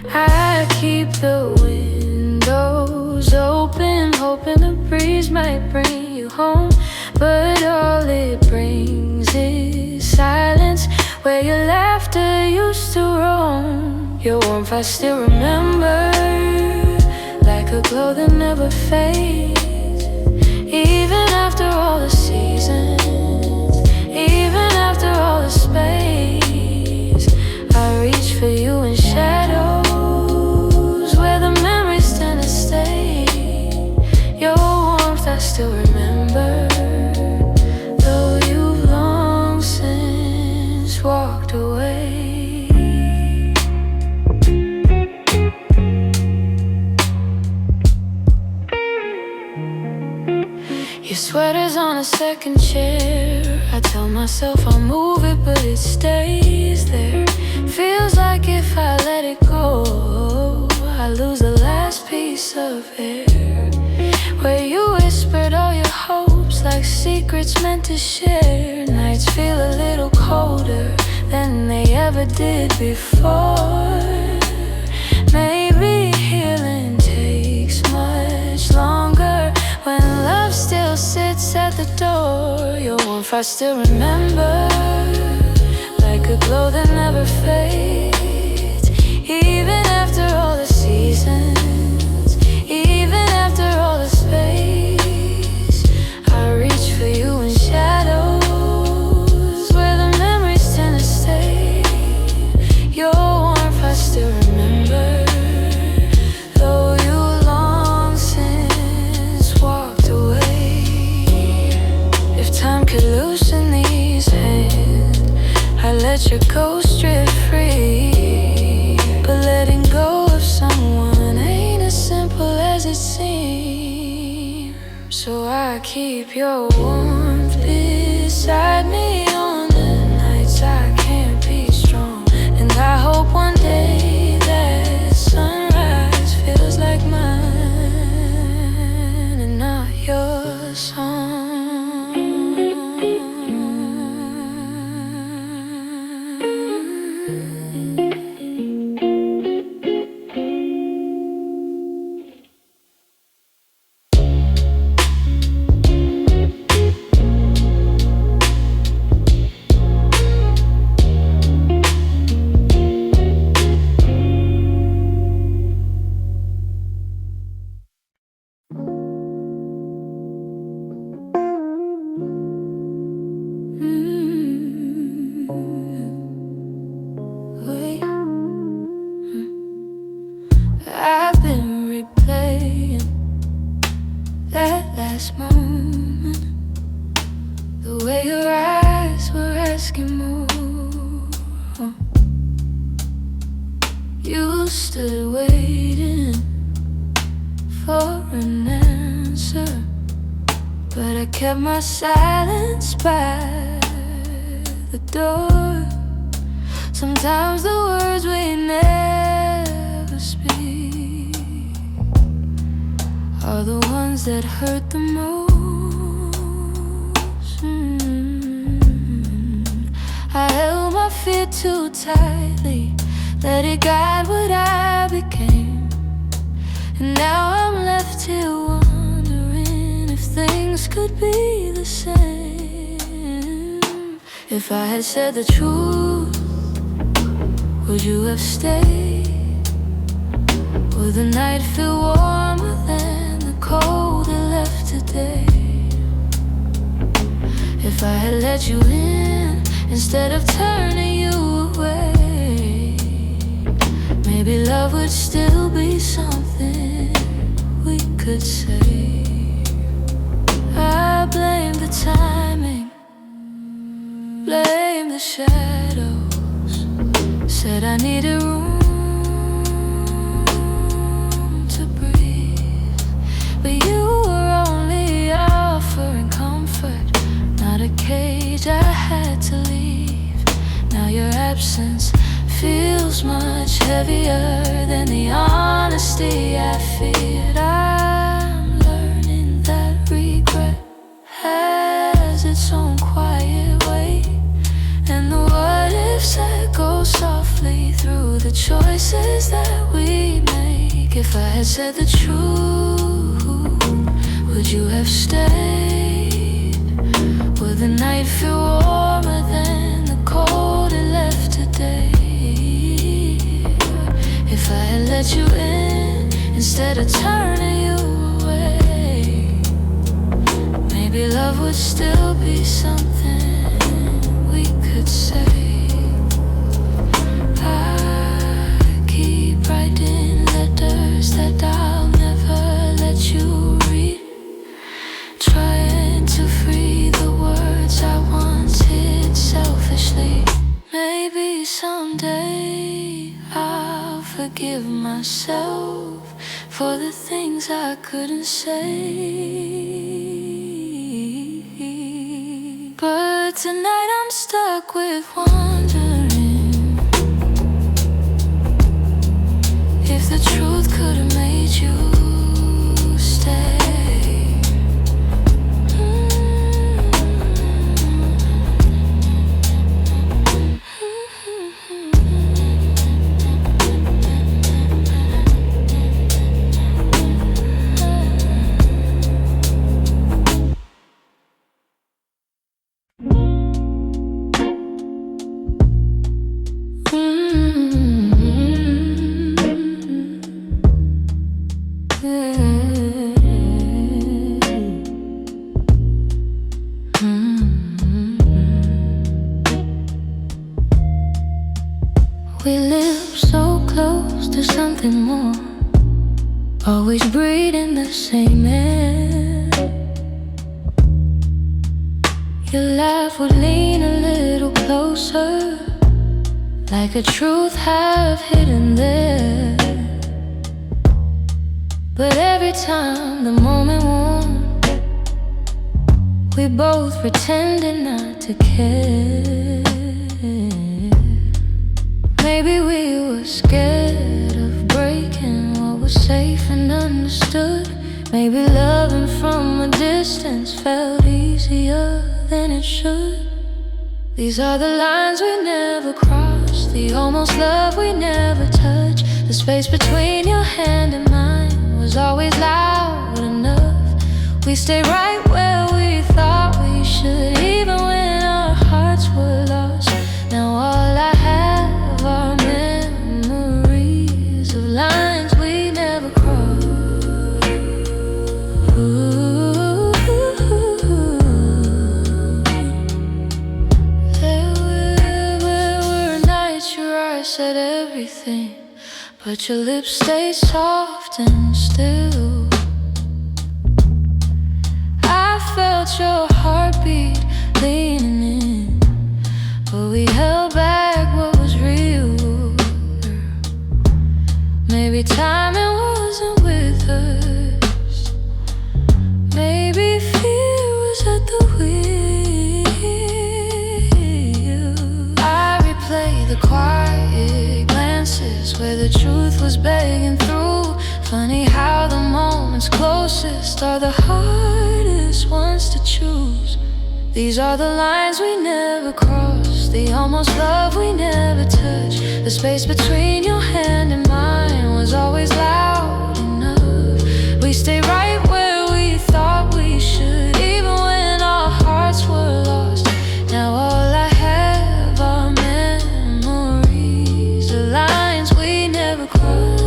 I keep the windows open, hoping the breeze might bring you home. But all it brings is silence, where your laughter used to roam. Your warmth I still remember, like a glow that never fades. Even after all the seasons, even after all the space, I reach for you in shadows, where the memories tend to stay. Your warmth I still remember, though you've long since walked away. Your sweater's on a second chair. I tell myself I'll move it, but it stays there. Feels like if I let it go, I lose the last piece of air. Where you whispered all your hopes, like secrets meant to share. Nights feel a little colder than they ever did before. Maybe healing takes much longer when love still sits at the door. Your warmth I still remember, like a glow that never fades. Even after all the seasons, even after all the space, I reach for you in shadows, where the memories tend to stay. Your warmth I still remember, though you long since walked away. If time could loosen these hands, I let your ghost drift free. But letting go of someone ain't as simple as it seems. So I keep your warmth beside me on the nights I can't be strong. And I hope one day that sunrise feels like mine and not your song. I've been replaying that last moment, the way your eyes were asking more. You stood waiting for an answer, but I kept my silence by the door. Sometimes the words we never speak are the ones that hurt the most. I held my fear too tightly, let it guide what I became. And now I'm left here wondering if things could be the same. If I had said the truth, would you have stayed? Would the night feel warmer than the cold it left today? If I had let you in instead of turning you away, maybe love would still be something we could say. I blame the timing, blame the shadows. Said I needed room to breathe, but you were only offering comfort, not a cage I had to leave. Now your absence feels much heavier than the honesty I feared. I'm learning that regret has its own quiet way, and the what ifs that go softly through the choices that we make. If I had said the truth, would you have stayed? Would the night feel warmer than the cold it left today? If I had let you in instead of turning you away, maybe love would still be something we could say. I keep writing letters that I'll never let you read, trying to free the words I once hid selfishly. Maybe someday I'll forgive myself for the things I couldn't say. But tonight I'm stuck with wondering if the truth could have made you stay. We live so close to something more, always breathing the same air. Your laugh would lean a little closer, like a truth half hidden there. But every time the moment warmed, we both pretended not to care. Maybe we were scared of breaking what was safe and understood. Maybe loving from a distance felt easier than it should. These are the lines we never crossed, the almost love we never touched. The space between your hand and mine was always loud enough. We stayed right where we thought we should, even when our hearts were lost. Now all I have are memories of lines we never crossed. There were nights your eyes said everything, but your lips stayed soft and still. I felt your heartbeat leaning in, but we held back what was real. Maybe timing wasn't with us, maybe fear was at the wheel. I replay the quiet glances where the truth was begging through. Funny how the moments closest are the hardest ones to choose. These are the lines we never crossed, the almost love we never touched. The space between your hand and mine was always loud enough. We stayed right where we thought we should, even when our hearts were lost. Now all I have are memories, the lines we never crossed.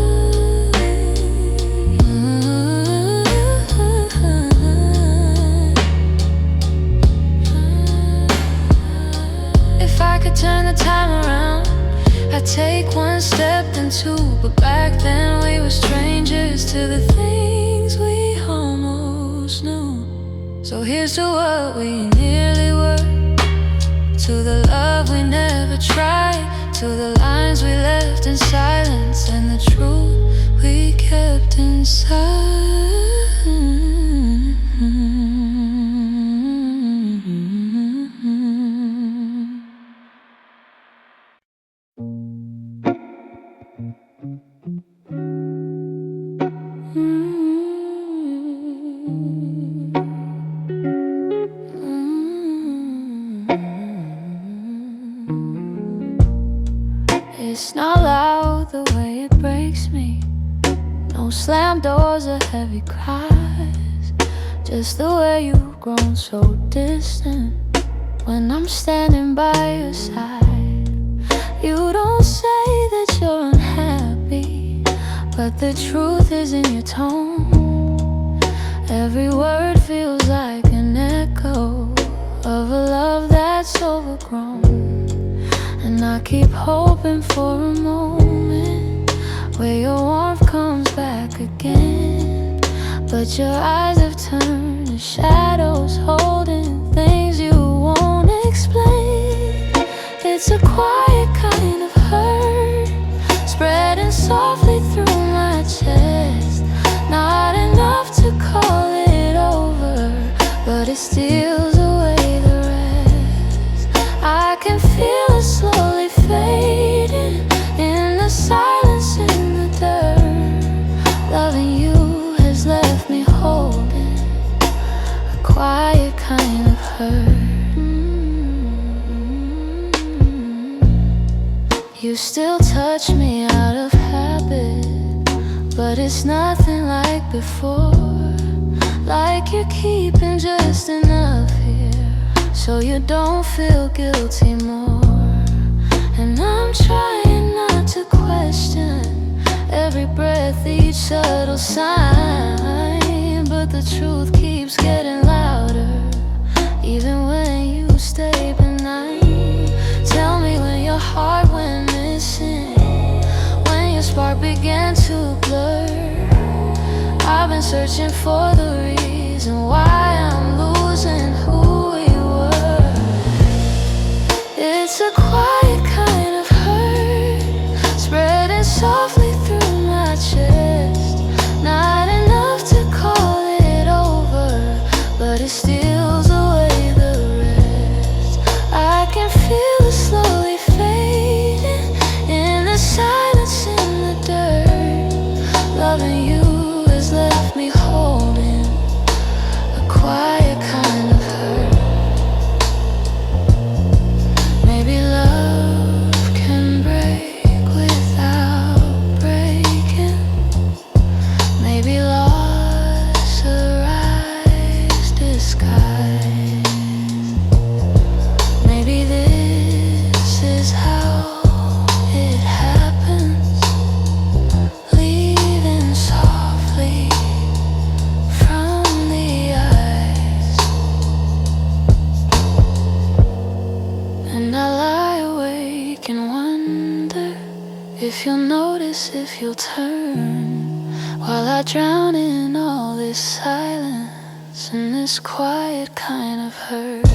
If I could turn the time around, I'd take one step then two, but back then we were strangers to the things we almost knew. So here's to what we nearly were, to the love we never tried, to the lines we left in silence, and the truth we kept inside. It's not loud the way it breaks me. No slam doors or heavy cries. Just the way you've grown so distant when I'm standing by your side. You don't say that you're unhappy, but the truth is in your tone. Every word feels like an echo of a love that's overgrown. And I keep hoping for a moment where your warmth comes back again. But your eyes have turned to shadows, holding things you won't explain. It's a quiet kind of hurt, spreading softly through my chest. Not enough to call it over, but it steals away the rest. I can feel it slowly fading in the silence, in the dirt. Loving you has left me holding a quiet kind of hurt. You still touch me out of habit, but it's nothing like before. Like you're keeping just enough here so you don't feel guilty more. And I'm trying not to question every breath, each subtle sign, but the truth keeps getting louder even when you stay benign. Tell me when your heart went missing, when your spark began to blur. I've been searching for the reason why I'm losing who we were. It's a quiet kind of hurt, spreading softly through my chest. Not enough to call it over, but it steals away the rest. I can feel it slowly fading in the silence, in the dirt. Loving you has left me holding a quiet kind of hurt. Maybe love can break without breaking. Maybe loss arrives disguised. Maybe this is how it happens, leaving softly from the eyes. And I lie awake and wonder if you'll notice, if you'll turn, while I drown in all this silence and this quiet kind of hurt.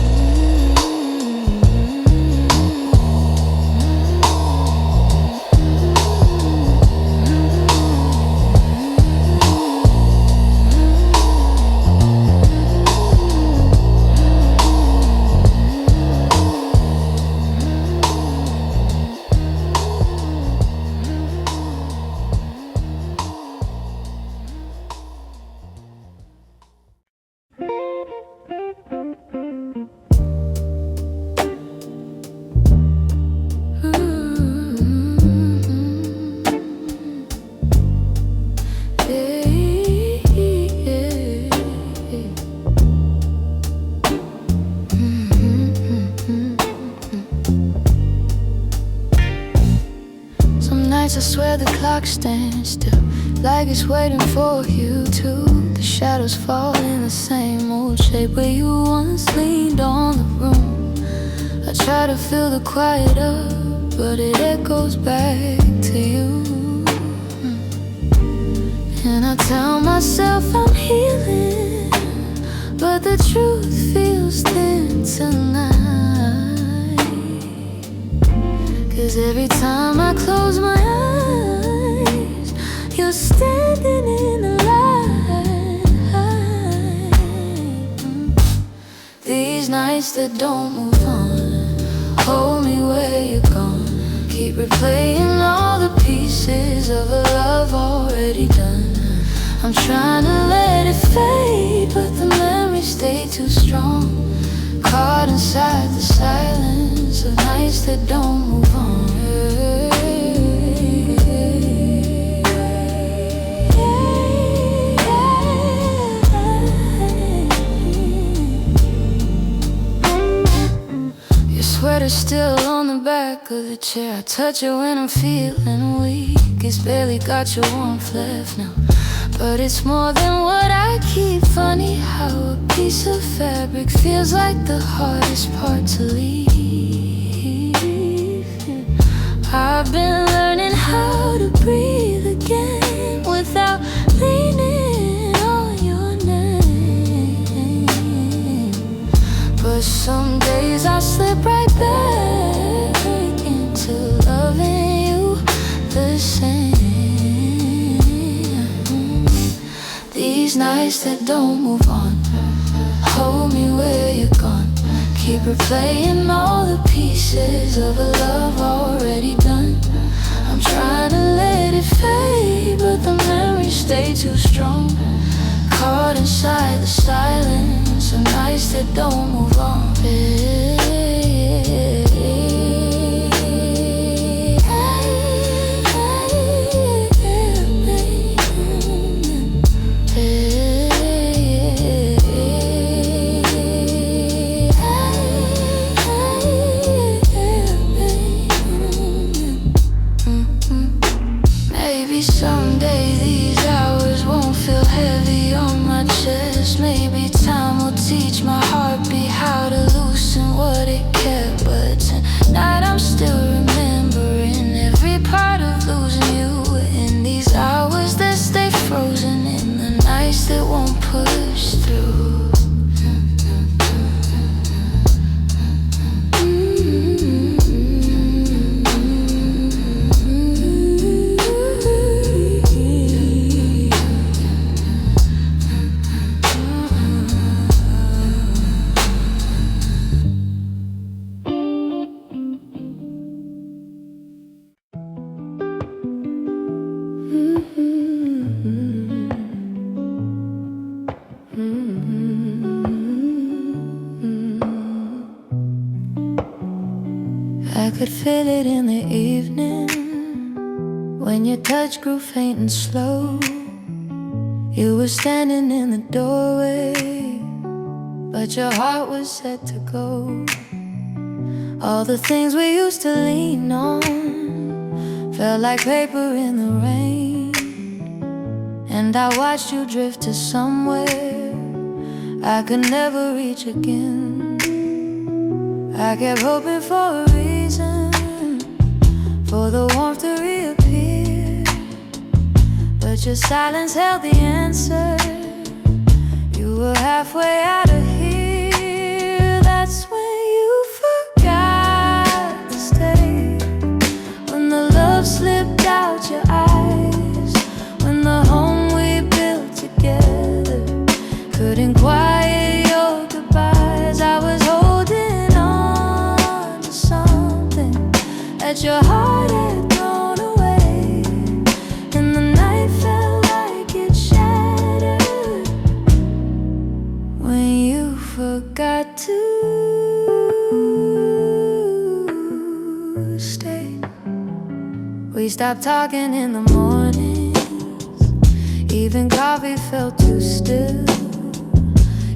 I swear the clock stands still, like it's waiting for you too. The shadows fall in the same old shape where you once leaned on the room. I try to fill the quiet up, but it echoes back to you. And I tell myself I'm healing, but the truth feels thin tonight. 'Cause every time I close my eyes, you're standing in the light. These nights that don't move on, hold me where you're gone. Keep replaying all the pieces of a love already done. I'm trying to let it fade, but the memories stay too strong. Caught inside the silence of nights that don't move on. sweater still on the back of the chair. I touch it when I'm feeling weak. It's barely got your warmth left now, but it's more than what I keep. Funny how a piece of fabric feels like the hardest part to leave. I've been learning how to breathe again without leaning on your name. But some days I slip right back into loving you the same. These nights that don't move on, hold me where you're gone. Keep replaying all the pieces of a love already done. I'm trying to let it fade, but the memories stay too strong. Caught inside the silence of nights that don't move on. Maybe someday these hours won't feel heavy on my chest. Maybe time will teach my heartbeat how to loosen what it kept. But tonight I'm still remembering every part of losing you. In these hours that stay frozen, in the nights that won't push through. I could feel it in the evening when your touch grew faint and slow. You were standing in the doorway, but your heart was set to go. All the things we used to lean on felt like paper in the rain, and I watched you drift to somewhere I could never reach again. I kept hoping for a reason for the warmth to reappear, but your silence held the answer. You were halfway out of here. That's when you forgot to stay, when the love slipped out your eyes, when the home we built together couldn't quiet your goodbyes. I was holding on to something that your heart had thrown away, and the night felt like it shattered when you forgot to stay. We stopped talking in the mornings, even coffee felt too still.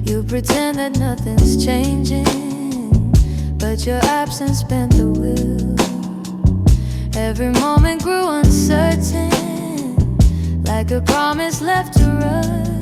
You pretend that nothing's changing, but your absence bent the will. Every moment grew uncertain, like a promise left to rust.